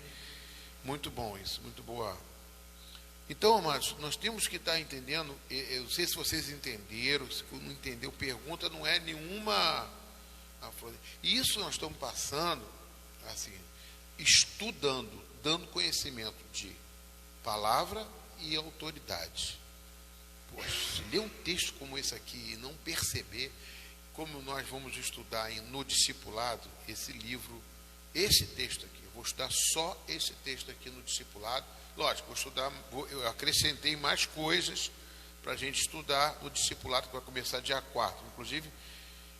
Muito bom isso, muito boa. Então, amados, nós temos que estar entendendo, eu não sei se vocês entenderam, se não entendeu, pergunta não é nenhuma. E isso nós estamos passando, assim, estudando, dando conhecimento de palavra e autoridade. Poxa, se ler um texto como esse aqui e não perceber, como nós vamos estudar no discipulado, esse livro, esse texto aqui, eu vou estudar só esse texto aqui no discipulado. Lógico, eu acrescentei mais coisas para a gente estudar no discipulado, que vai começar dia 4. Inclusive,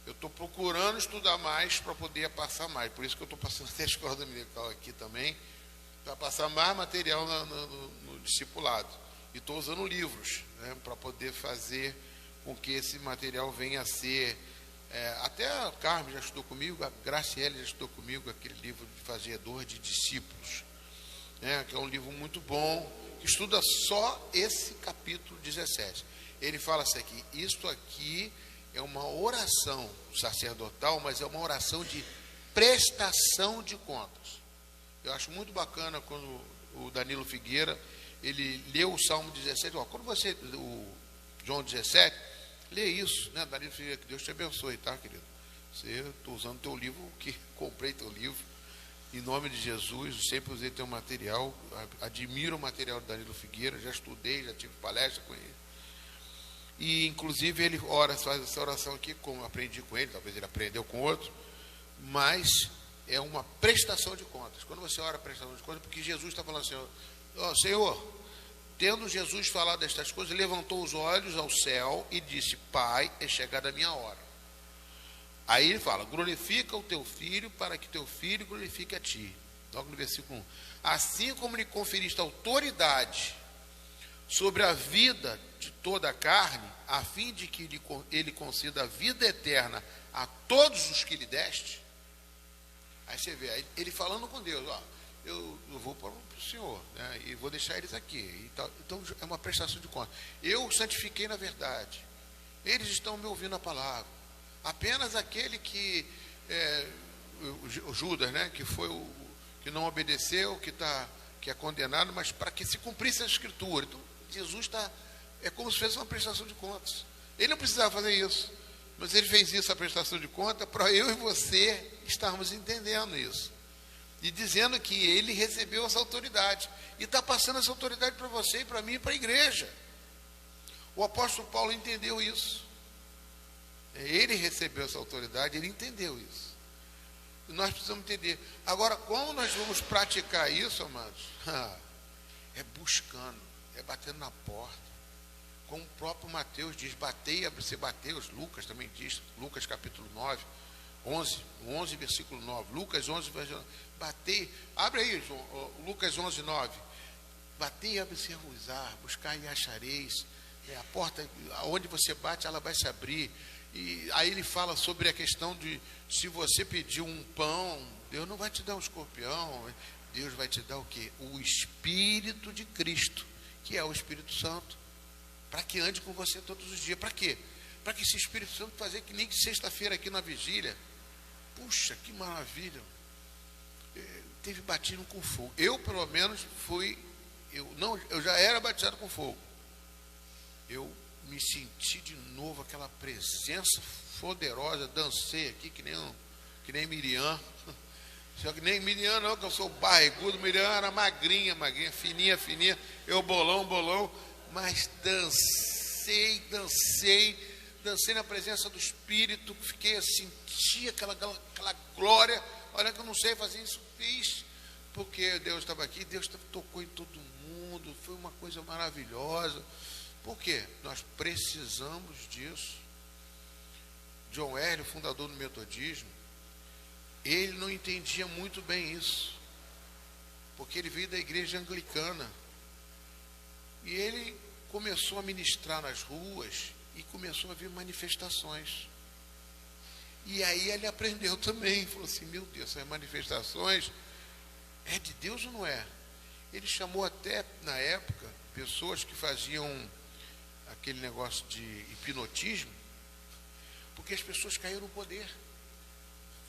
eu estou procurando estudar mais para poder passar mais. Por isso que eu estou passando até a escola dominical aqui também, para passar mais material no discipulado. E estou usando livros, né, para poder fazer com que esse material venha a ser... até a Carmen já estudou comigo, a Graciele já estudou comigo, aquele livro de Fazedor de Discípulos. né, que é um livro muito bom, que estuda só esse capítulo 17. Ele fala assim aqui, isto aqui é uma oração sacerdotal, mas é uma oração de prestação de contas. Eu acho muito bacana quando o Danilo Figueira, ele leu o Salmo 17, quando você, o João 17, lê isso, né, Danilo Figueira, que Deus te abençoe, tá, querido? Estou usando teu livro, que comprei teu livro, em nome de Jesus, sempre usei teu material, admiro o material do Danilo Figueira, já estudei, já tive palestra com ele. E inclusive ele faz essa oração aqui, como eu aprendi com ele, talvez ele aprendeu com outro, mas é uma prestação de contas. Quando você ora prestação de contas, porque Jesus está falando assim, Senhor, tendo Jesus falado estas coisas, levantou os olhos ao céu e disse, Pai, é chegada a minha hora. Aí ele fala, glorifica o teu filho, para que teu filho glorifique a ti. Logo no versículo 1. Assim como lhe conferiste autoridade sobre a vida de toda a carne, a fim de que ele conceda a vida eterna a todos os que lhe deste. Aí você vê, ele falando com Deus, eu vou para o Senhor, né, e vou deixar eles aqui. Então é uma prestação de conta. Eu santifiquei na verdade. Eles estão me ouvindo a palavra. Apenas aquele que, o Judas, né, que foi que não obedeceu, que é condenado, mas para que se cumprisse a Escritura. Então, Jesus é como se fosse uma prestação de contas. Ele não precisava fazer isso, mas ele fez isso, a prestação de conta, para eu e você estarmos entendendo isso. E dizendo que ele recebeu essa autoridade. E está passando essa autoridade para você, e para mim, e para a igreja. O apóstolo Paulo entendeu isso. Ele recebeu essa autoridade, ele entendeu isso. E nós precisamos entender. Agora, como nós vamos praticar isso, amados? É buscando, é batendo na porta. Como o próprio Mateus diz, batei, você bateu, Lucas também diz, Lucas capítulo 9, 11 versículo 9, Lucas 11, versículo 9, batei, abre aí, Lucas 11, 9, batei e abre-se-vos-á, buscai e achareis, a porta, onde você bate, ela vai se abrir. E aí ele fala sobre a questão de, se você pedir um pão, Deus não vai te dar um escorpião, Deus vai te dar o quê? O Espírito de Cristo, que é o Espírito Santo, para que ande com você todos os dias. Para quê? Para que esse Espírito Santo fazer que nem que sexta-feira aqui na vigília. Puxa, que maravilha. Teve batismo com fogo. Eu, pelo menos, eu já era batizado com fogo. Eu me senti de novo aquela presença poderosa, dancei aqui que nem Miriam. Só que nem Miriam não, que eu sou barrigudo. Miriam era magrinha, fininha, eu bolão, mas dancei na presença do Espírito, fiquei assim, sentia aquela glória. Olha que eu não sei fazer isso, fiz, porque Deus estava aqui, Deus tocou em todo mundo, foi uma coisa maravilhosa. Por quê? Nós precisamos disso. John Wesley, fundador do metodismo, ele não entendia muito bem isso, porque ele veio da igreja anglicana, e ele começou a ministrar nas ruas, e começou a ver manifestações, e aí ele aprendeu também, falou assim, meu Deus, essas manifestações é de Deus ou não é? Ele chamou até, na época, pessoas que faziam aquele negócio de hipnotismo, porque as pessoas caíram no poder.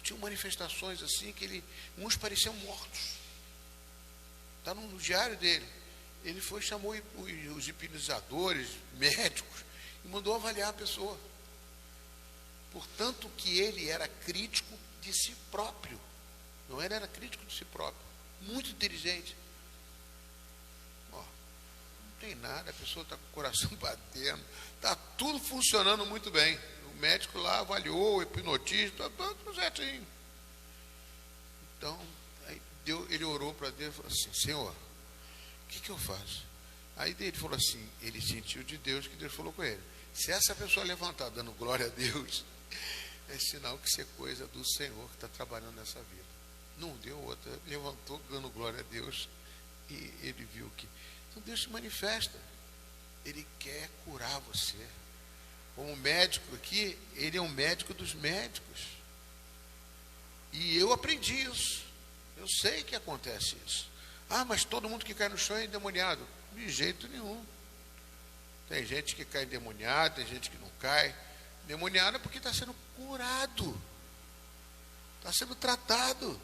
Tinham manifestações assim que uns pareciam mortos. Está no diário dele. Ele chamou os hipnotizadores, médicos, e mandou avaliar a pessoa. Portanto que ele era crítico de si próprio. Não era crítico de si próprio. Muito inteligente. Não tem nada, a pessoa está com o coração batendo, está tudo funcionando muito bem. O médico lá avaliou o hipnotismo, está tudo certinho. Então, aí ele orou para Deus e falou assim, Senhor, o que eu faço? Aí ele falou assim, ele sentiu de Deus que Deus falou com ele. Se essa pessoa levantar dando glória a Deus, é sinal que isso é coisa do Senhor que está trabalhando nessa vida. Não deu outra, levantou dando glória a Deus e ele viu que... Então Deus se manifesta. Ele quer curar você. Como médico aqui, ele é um médico dos médicos. E eu aprendi isso. Eu sei que acontece isso. Ah, mas todo mundo que cai no chão é endemoniado. De jeito nenhum. Tem gente que cai endemoniado, tem gente que não cai. Endemoniado é porque está sendo curado. Está sendo tratado.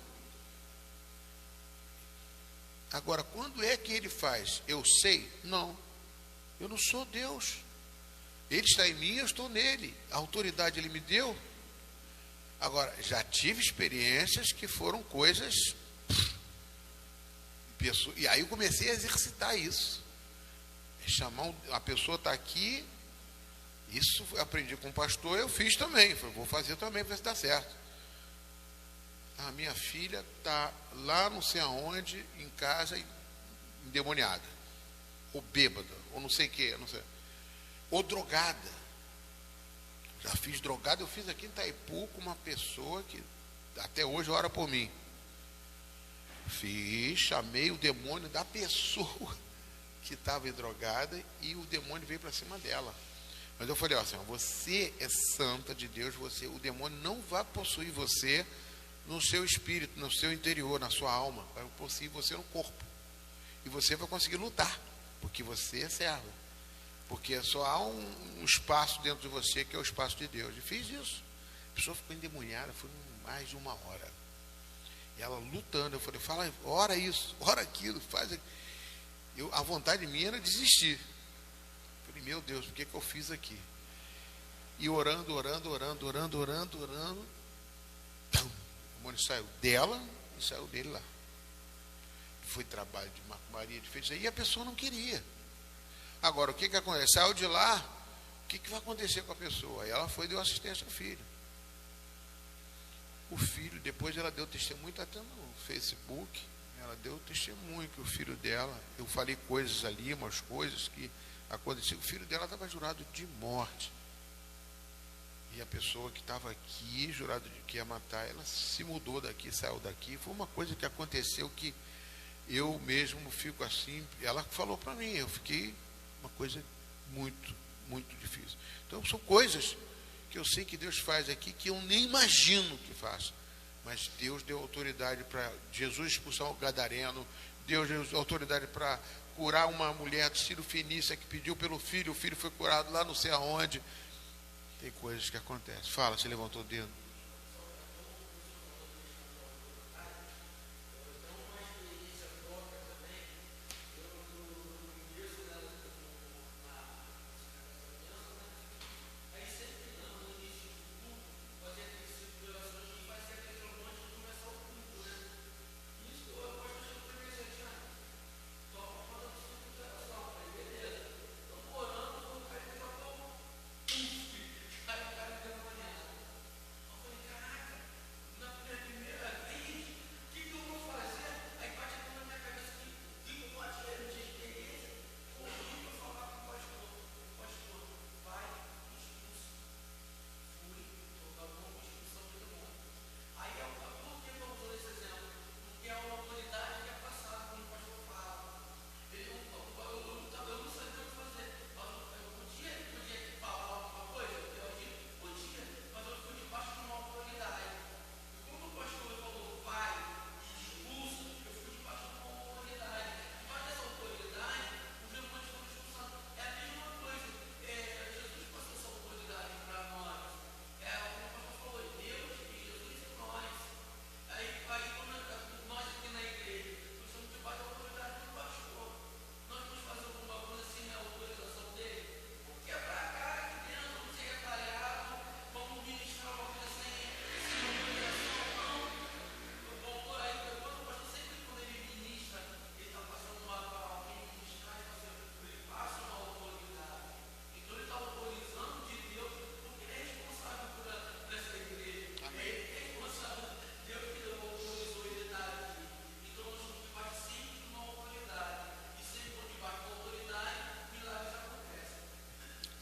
Agora, quando é que ele faz? Eu sei? Não. Eu não sou Deus. Ele está em mim, eu estou nele. A autoridade ele me deu. Agora, já tive experiências que foram coisas... E aí eu comecei a exercitar isso. Chamar a pessoa está aqui, isso eu aprendi com o pastor, eu fiz também. Falei, vou fazer também para ver se dá certo. A minha filha está lá não sei aonde, em casa, endemoniada. Ou bêbada, ou não sei o que, não sei. Ou drogada. Já fiz drogada, eu fiz aqui em Itaipu com uma pessoa que até hoje ora por mim. Chamei o demônio da pessoa que estava drogada e o demônio veio para cima dela. Mas eu falei, ó, Senhor, você é santa de Deus, o demônio não vai possuir você no seu espírito, no seu interior, na sua alma, vai possuir você no corpo. E você vai conseguir lutar, porque você é servo. Porque só há um espaço dentro de você que é o espaço de Deus. E fiz isso. A pessoa ficou endemoniada, foi mais de 1 hora. E ela lutando, eu falei, fala, ora isso, ora aquilo, faz aquilo. A vontade minha era desistir. Eu falei, meu Deus, o que eu fiz aqui? E orando. O demônio saiu dela e saiu dele lá. Foi trabalho de macumaria, de feitiçaria, e a pessoa não queria. Agora, o que acontece? Saiu de lá, o que vai acontecer com a pessoa? Aí ela foi e deu assistência ao filho. O filho, depois ela deu testemunho, está até no Facebook, ela deu testemunho que o filho dela, eu falei coisas ali, umas coisas que aconteciam, o filho dela estava jurado de morte. E a pessoa que estava aqui, jurado de que ia matar, ela se mudou daqui, saiu daqui. Foi uma coisa que aconteceu que eu mesmo fico assim, ela falou para mim, eu fiquei uma coisa muito, muito difícil. Então são coisas que eu sei que Deus faz aqui, que eu nem imagino que faça. Mas Deus deu autoridade para Jesus expulsar o gadareno, Deus deu autoridade para curar uma mulher de Ciro Fenícia que pediu pelo filho, o filho foi curado lá não sei aonde. Tem coisas que acontecem. Fala, você levantou o dedo.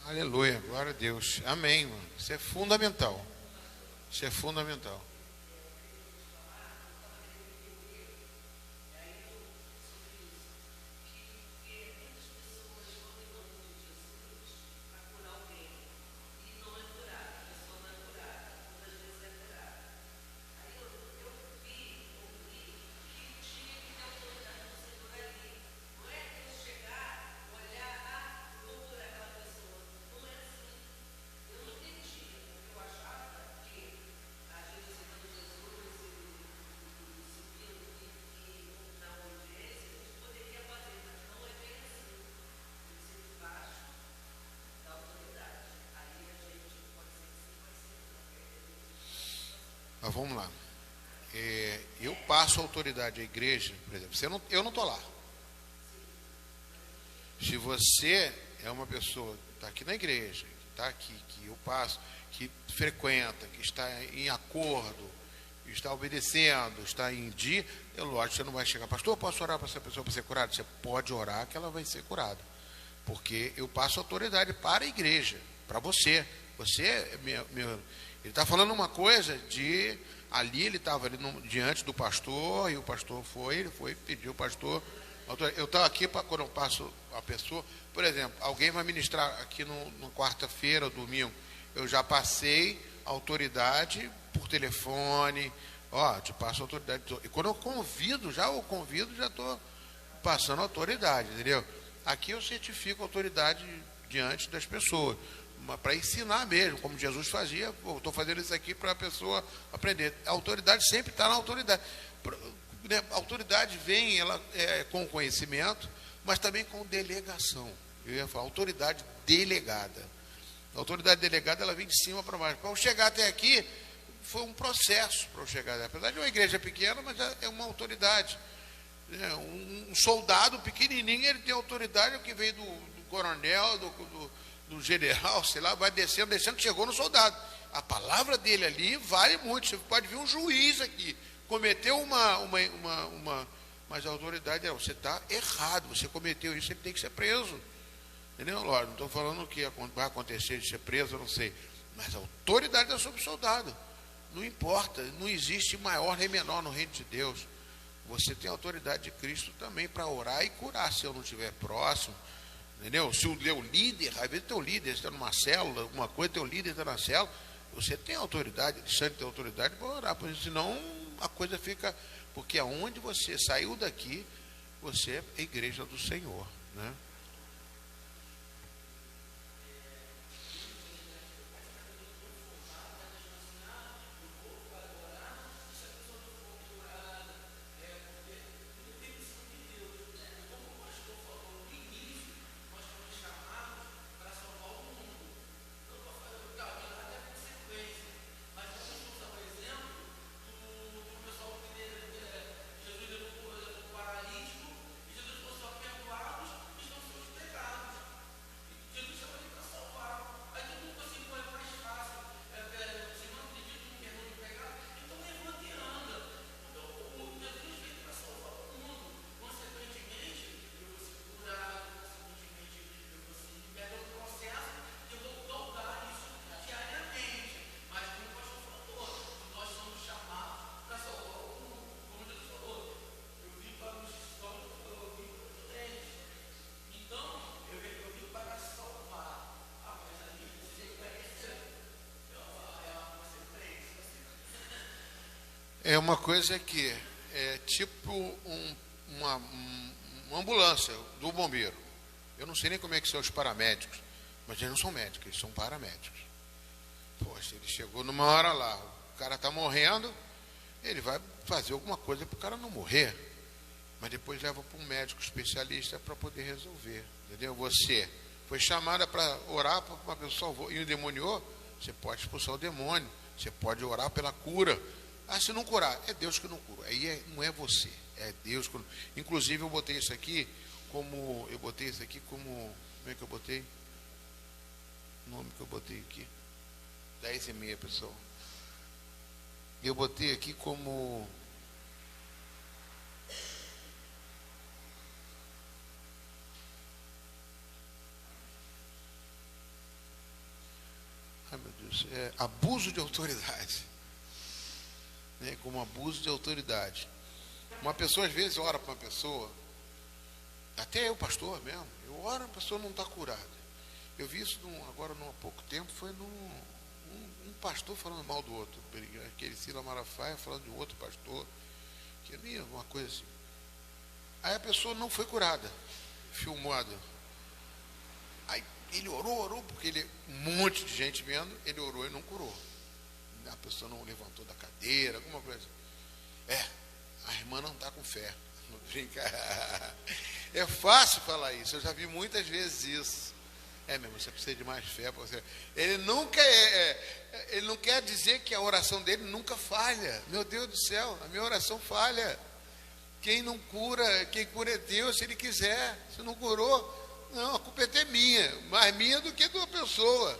Aleluia, glória a Deus. Amém, mano. Isso é fundamental. Isso é fundamental. Mas vamos lá. Eu passo autoridade à igreja, por exemplo. Eu não estou lá. Se você é uma pessoa que está aqui na igreja, que está aqui, que eu passo, que frequenta, que está em acordo, está obedecendo, está em dia, lógico, você não vai chegar, pastor, posso orar para essa pessoa para ser curada? Você pode orar que ela vai ser curada. Porque eu passo autoridade para a igreja, para você. Você é ele está falando uma coisa de... Ali ele estava diante do pastor, e o pastor foi pedir o pastor. Eu estava aqui quando eu passo a pessoa, por exemplo, alguém vai ministrar aqui no quarta-feira, domingo, eu já passei autoridade por telefone, te passo autoridade. E quando eu convido, já estou passando autoridade, entendeu? Aqui eu certifico autoridade diante das pessoas, para ensinar mesmo, como Jesus fazia. Estou fazendo isso aqui para a pessoa aprender. A autoridade sempre está na autoridade. A autoridade vem com conhecimento, mas também com delegação. Eu ia falar, autoridade delegada. A autoridade delegada, ela vem de cima para baixo. Para eu chegar até aqui, foi um processo para eu chegar. Apesar de uma igreja pequena, mas é uma autoridade. Um soldado pequenininho, ele tem autoridade, que veio do coronel, do general, sei lá, vai descendo, chegou no soldado. A palavra dele ali vale muito. Você pode ver um juiz aqui, cometeu mas a autoridade você está errado, você cometeu isso, ele tem que ser preso. Entendeu? Não estou falando que vai acontecer de ser preso, eu não sei. Mas a autoridade é sobre o soldado. Não importa, não existe maior nem menor no reino de Deus. Você tem a autoridade de Cristo também para orar e curar, se eu não estiver próximo. Entendeu? Se o líder, às vezes teu líder está numa célula, alguma coisa, teu líder está na célula, você tem autoridade, ele sempre tem autoridade para orar, porque senão a coisa fica... Porque aonde você saiu daqui, você é a igreja do Senhor, né? É uma coisa que é tipo uma ambulância do bombeiro. Eu não sei nem como é que são os paramédicos, mas eles não são médicos, eles são paramédicos. Poxa, ele chegou numa hora lá, o cara está morrendo, ele vai fazer alguma coisa para o cara não morrer, mas depois leva para um médico especialista para poder resolver, entendeu? Você foi chamada para orar para uma pessoa e o demoniou, você pode expulsar o demônio, você pode orar pela cura. Se não curar, é Deus que não cura. Aí não é você, é Deus que não... Inclusive eu botei isso aqui como... Como é que eu botei? O nome que eu botei aqui. 10:30, pessoal. Eu botei aqui como... Ai, meu Deus. Abuso de autoridade. Como abuso de autoridade. Uma pessoa às vezes ora para uma pessoa, até eu, pastor mesmo, eu oro, a pessoa não está curada. Eu vi isso agora há pouco tempo, foi um pastor falando mal do outro, aquele Sila Malafaia falando de um outro pastor, que é uma coisa assim. Aí a pessoa não foi curada, filmada. Aí ele orou, porque um monte de gente vendo, ele orou e não curou. A pessoa não levantou da cadeira, alguma coisa. A irmã não está com fé. Não brinca. É fácil falar isso, eu já vi muitas vezes isso. É mesmo, você precisa de mais fé. Você... Ele nunca ele não quer dizer que a oração dele nunca falha. Meu Deus do céu, a minha oração falha. Quem não cura, quem cura é Deus, se Ele quiser. Se não curou, não, a culpa é até minha, mais minha do que da pessoa.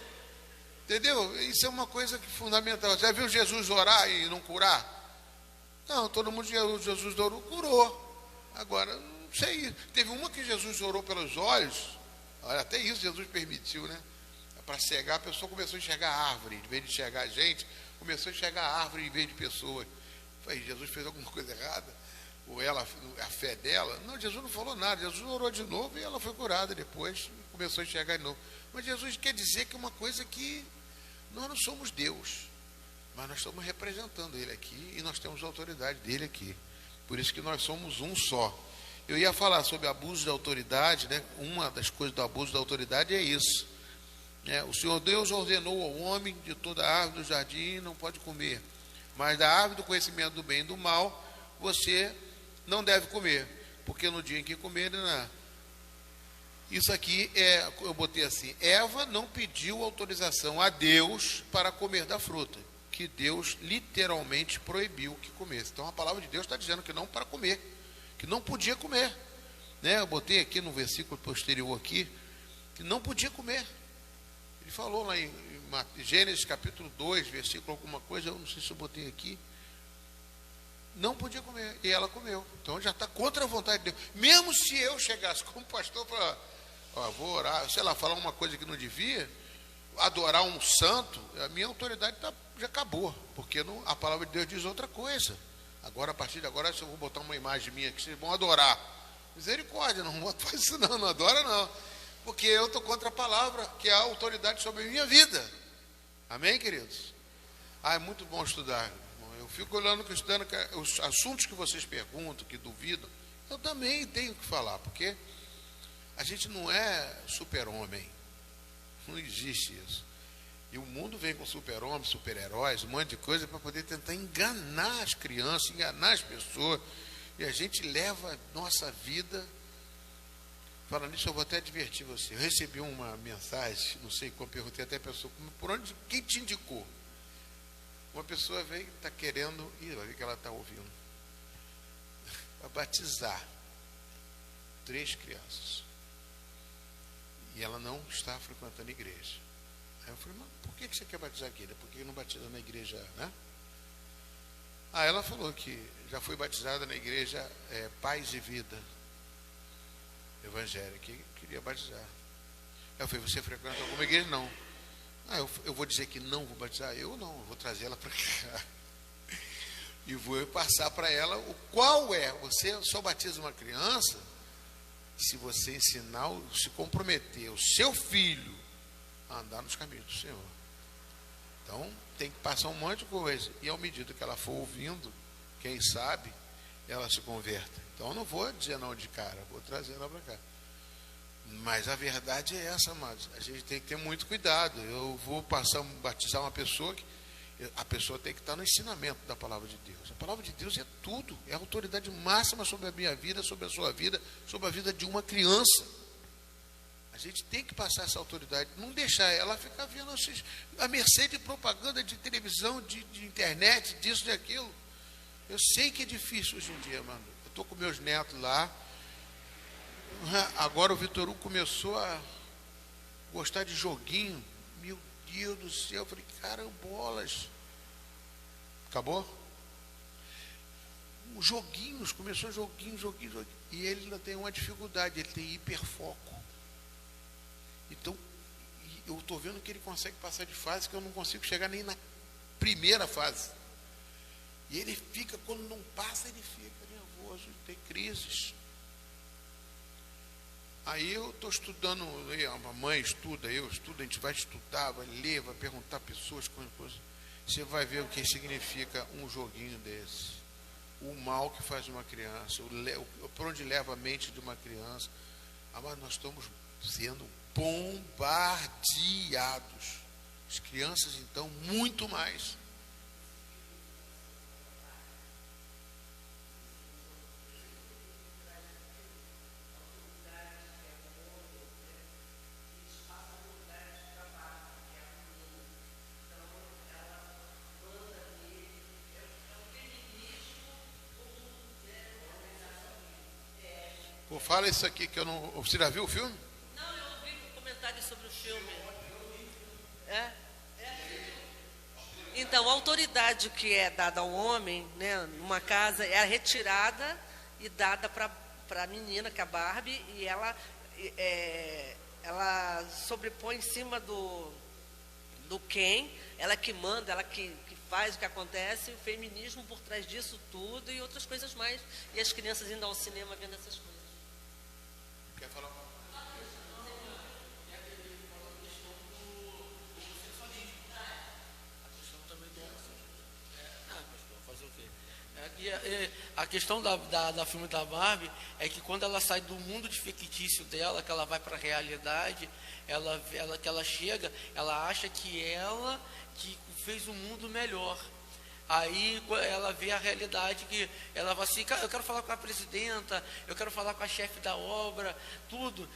Entendeu? Isso é uma coisa que fundamental. Já viu Jesus orar e não curar? Não, todo mundo, Jesus orou, curou. Agora, não sei, teve uma que Jesus orou pelos olhos. Olha, até isso Jesus permitiu, né? Para cegar, a pessoa começou a enxergar a árvore, em vez de enxergar a gente, começou a enxergar a árvore em vez de pessoas. Falei, Jesus fez alguma coisa errada? Ou ela, a fé dela? Não, Jesus não falou nada, Jesus orou de novo e ela foi curada depois, começou a enxergar de novo. Mas Jesus quer dizer que é uma coisa que nós não somos Deus, mas nós estamos representando Ele aqui e nós temos a autoridade dele aqui. Por isso que nós somos um só. Eu ia falar sobre abuso de autoridade, né? Uma das coisas do abuso da autoridade é isso. O Senhor Deus ordenou ao homem de toda a árvore do jardim não pode comer, mas da árvore do conhecimento do bem e do mal você não deve comer, porque no dia em que comer, não. Isso aqui eu botei assim: Eva não pediu autorização a Deus para comer da fruta, que Deus literalmente proibiu que comesse. Então a palavra de Deus está dizendo que não para comer, que não podia comer, né? Eu botei aqui no versículo posterior aqui, que não podia comer. Ele falou lá em Gênesis capítulo 2, versículo alguma coisa, eu não sei se eu botei aqui, não podia comer, e ela comeu. Então já está contra a vontade de Deus. Mesmo se eu chegasse como pastor para, vou orar, sei lá, falar uma coisa que não devia, adorar um santo, a minha autoridade já acabou, porque a palavra de Deus diz outra coisa. Agora, a partir de agora, se eu vou botar uma imagem minha que vocês vão adorar, misericórdia, não faz isso não adora não, porque eu estou contra a palavra, que é a autoridade sobre a minha vida. Amém, queridos? É muito bom estudar. Eu fico olhando, estudando os assuntos que vocês perguntam, que duvidam, eu também tenho que falar, porque a gente não é super-homem, não existe isso. E o mundo vem com super-homens, super-heróis, um monte de coisa para poder tentar enganar as crianças, enganar as pessoas. E a gente leva a nossa vida. Falando nisso, eu vou até advertir você. Eu recebi uma mensagem, não sei como, perguntei até a pessoa, quem te indicou? Uma pessoa veio, está querendo, vai ver que ela está ouvindo, para batizar 3 crianças. E ela não está frequentando a igreja. Aí eu falei, mas por que você quer batizar aqui? Por que não batiza na igreja, né? Aí ela falou que já foi batizada na igreja Paz e Vida evangélica, que queria batizar. Aí eu falei, você frequenta alguma igreja? Não. Eu vou dizer que não vou batizar? Eu não, eu vou trazer ela para cá. E vou passar para ela qual é. Você só batiza uma criança se você ensinar, se comprometer o seu filho a andar nos caminhos do Senhor. Então, tem que passar um monte de coisa. E à medida que ela for ouvindo, quem sabe, ela se converta. Então, eu não vou dizer não de cara, vou trazer ela para cá. Mas a verdade é essa, amados. A gente tem que ter muito cuidado. Eu vou batizar uma pessoa que a pessoa tem que estar no ensinamento da palavra de Deus. A palavra de Deus é tudo, é a autoridade máxima sobre a minha vida, sobre a sua vida, sobre a vida de uma criança. A gente tem que passar essa autoridade, não deixar ela ficar vendo a mercê de propaganda de televisão, de internet, disso, de aquilo. Eu sei que é difícil hoje em dia, mano. Eu estou com meus netos lá. Agora o Vitor Hugo começou a gostar de joguinho. Meu Deus do céu, eu falei, carambolas. Acabou? Joguinhos, começou joguinho. E ele ainda tem uma dificuldade, ele tem hiperfoco. Então, eu estou vendo que ele consegue passar de fase que eu não consigo chegar nem na primeira fase. E ele fica, quando não passa, ele fica nervoso, tem crises. Aí eu estou estudando, a mãe estuda, eu estudo, a gente vai estudar, vai ler, vai perguntar a pessoas, coisas. Você vai ver o que significa um joguinho desse. O mal que faz uma criança, por onde leva a mente de uma criança. Mas nós estamos sendo bombardeados. As crianças, então, muito mais. Pô, fala isso aqui que eu não... Você já viu o filme? Não, eu ouvi comentários sobre o filme. Então, a autoridade que é dada ao homem, né, numa casa, é retirada e dada para a menina, que é a Barbie, e ela sobrepõe em cima do Ken, ela que manda, ela que faz o que acontece, o feminismo por trás disso tudo e outras coisas mais. E as crianças indo ao cinema vendo essas coisas. Quer falar? A questão da filme da Barbie é que quando ela sai do mundo de fictício dela, que ela vai para a realidade, que ela chega, ela acha que ela que fez um mundo melhor. Aí ela vê a realidade, que ela vai assim, eu quero falar com a presidenta, eu quero falar com a chefe da obra, tudo.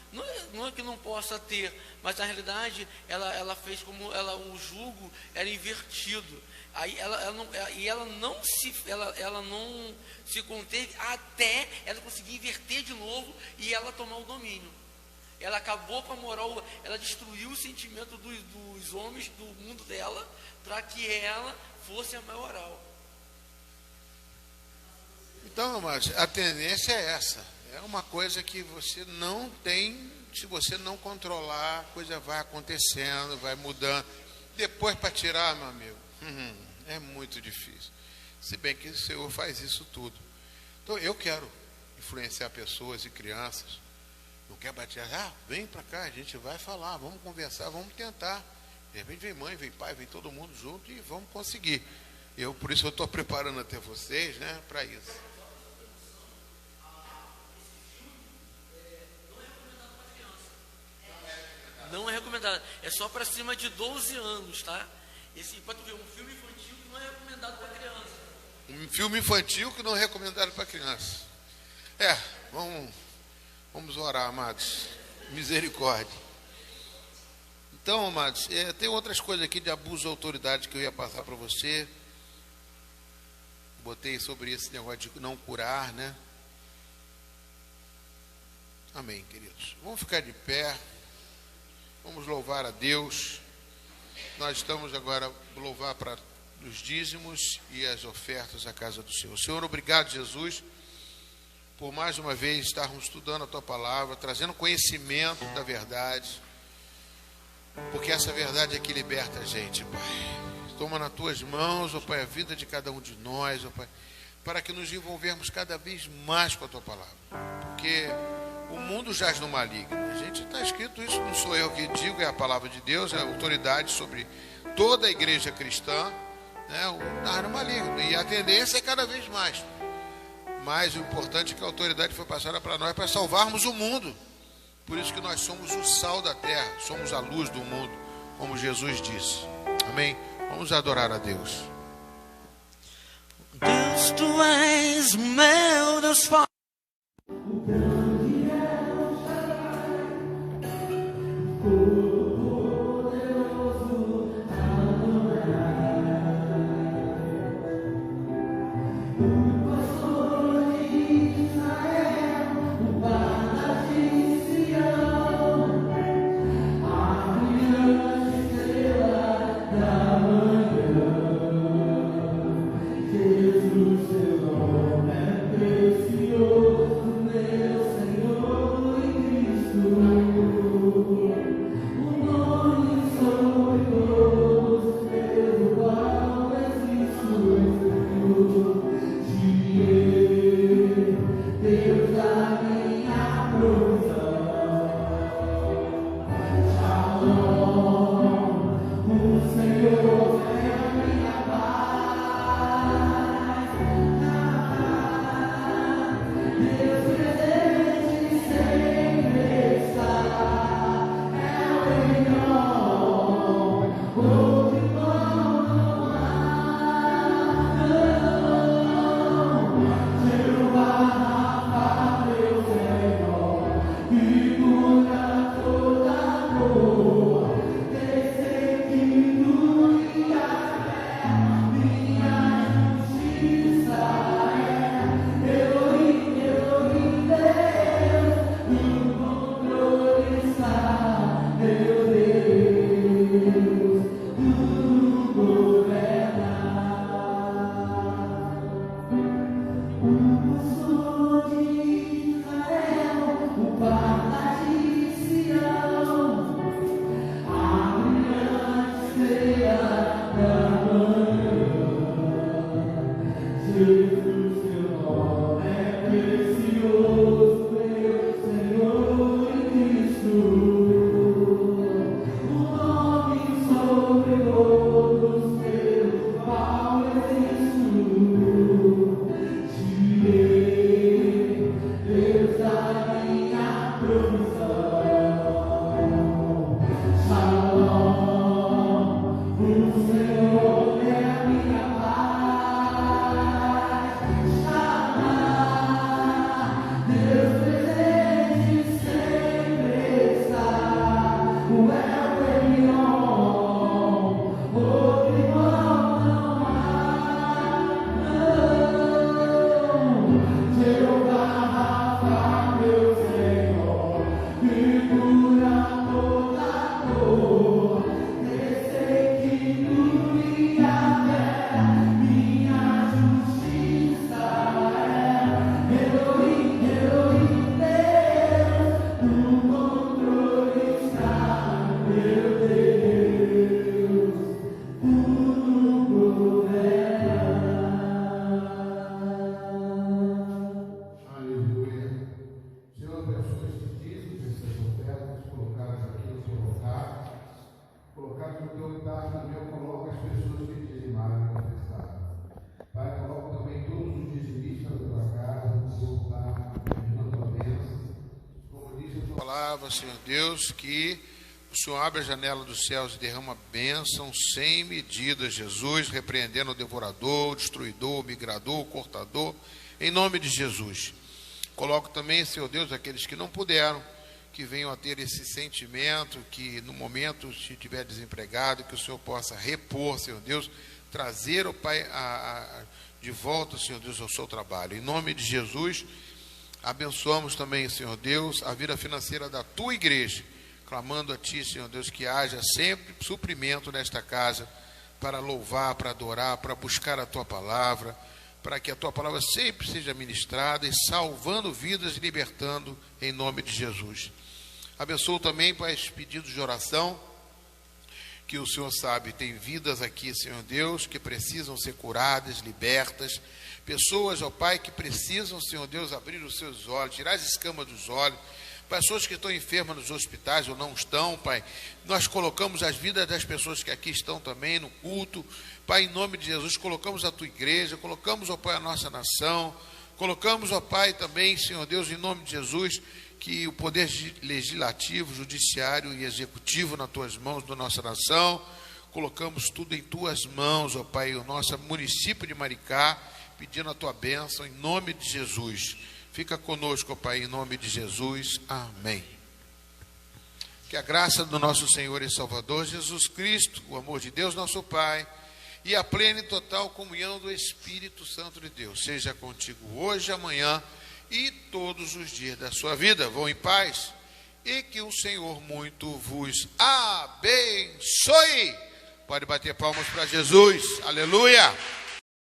Não é que não possa ter, mas na realidade ela fez como o jugo era invertido. Aí ela não se conteve até ela conseguir inverter de novo e ela tomar o domínio. Ela acabou com a moral, ela destruiu o sentimento dos homens do mundo dela para que ela fosse a maioral. Então, mas a tendência é essa. É uma coisa que você não tem, se você não controlar, a coisa vai acontecendo, vai mudando. Depois para tirar, meu amigo, é muito difícil. Se bem que o Senhor faz isso tudo. Então eu quero influenciar pessoas e crianças. Não quer bater, vem para cá, a gente vai falar, vamos conversar, vamos tentar. De repente vem mãe, vem pai, vem todo mundo junto e vamos conseguir. Por isso eu estou preparando até vocês, né, para isso. Não é recomendado, é só para cima de 12 anos, tá? Pode ver, um filme infantil que não é recomendado para criança. Um filme infantil que não é recomendado para criança. Vamos orar, amados. Misericórdia. Então, amados, tem outras coisas aqui de abuso de autoridade que eu ia passar para você. Botei sobre esse negócio de não curar, né? Amém, queridos. Vamos ficar de pé. Vamos louvar a Deus. Nós estamos agora a louvar para os dízimos e as ofertas à casa do Senhor. Senhor, obrigado, Jesus, por mais uma vez estarmos estudando a Tua Palavra, trazendo conhecimento da verdade, porque essa verdade é que liberta a gente, Pai. Toma nas Tuas mãos, ó Pai, a vida de cada um de nós, ó Pai, para que nos envolvermos cada vez mais com a Tua Palavra, porque o mundo jaz no maligno. A gente está escrito isso, não sou eu que digo, é a Palavra de Deus, é a autoridade sobre toda a igreja cristã, né? O jaz no maligno, e a tendência é cada vez mais. Mas o importante é que a autoridade foi passada para nós para salvarmos o mundo. Por isso que nós somos o sal da terra, somos a luz do mundo, como Jesus disse. Amém? Vamos adorar a Deus. Deus, Tu és meu Deus forte. palavra, Senhor Deus, que o Senhor abre a janela dos céus e derrama bênção sem medida, Jesus, repreendendo o devorador, o destruidor, o migrador, o cortador, em nome de Jesus. Coloco também, Senhor Deus, aqueles que não puderam, que venham a ter esse sentimento, que no momento, se estiver desempregado, que o Senhor possa repor, Senhor Deus, trazer o Pai de volta, Senhor Deus, ao seu trabalho. Em nome de Jesus, abençoamos também, Senhor Deus, a vida financeira da tua igreja, clamando a ti, Senhor Deus, que haja sempre suprimento nesta casa, para louvar, para adorar, para buscar a tua palavra, para que a tua palavra sempre seja ministrada e salvando vidas e libertando em nome de Jesus. Abençoo também para esses pedidos de oração, que o Senhor sabe, tem vidas aqui, Senhor Deus, que precisam ser curadas, libertas, pessoas, ó Pai, que precisam, Senhor Deus, abrir os seus olhos, tirar as escamas dos olhos, pessoas que estão enfermas nos hospitais ou não estão, Pai, nós colocamos as vidas das pessoas que aqui estão também no culto, Pai, em nome de Jesus, colocamos a tua igreja, colocamos, ó Pai, a nossa nação, colocamos, ó Pai, também, Senhor Deus, em nome de Jesus, que o poder legislativo, judiciário e executivo nas tuas mãos da nossa nação, colocamos tudo em tuas mãos, ó Pai, o nosso município de Maricá, pedindo a tua bênção, em nome de Jesus. Fica conosco, ó Pai, em nome de Jesus. Amém. Que a graça do nosso Senhor e Salvador Jesus Cristo, o amor de Deus, nosso Pai, e a plena e total comunhão do Espírito Santo de Deus seja contigo hoje, amanhã e todos os dias da sua vida. Vão em paz e que o Senhor muito vos abençoe. Pode bater palmas para Jesus. Aleluia.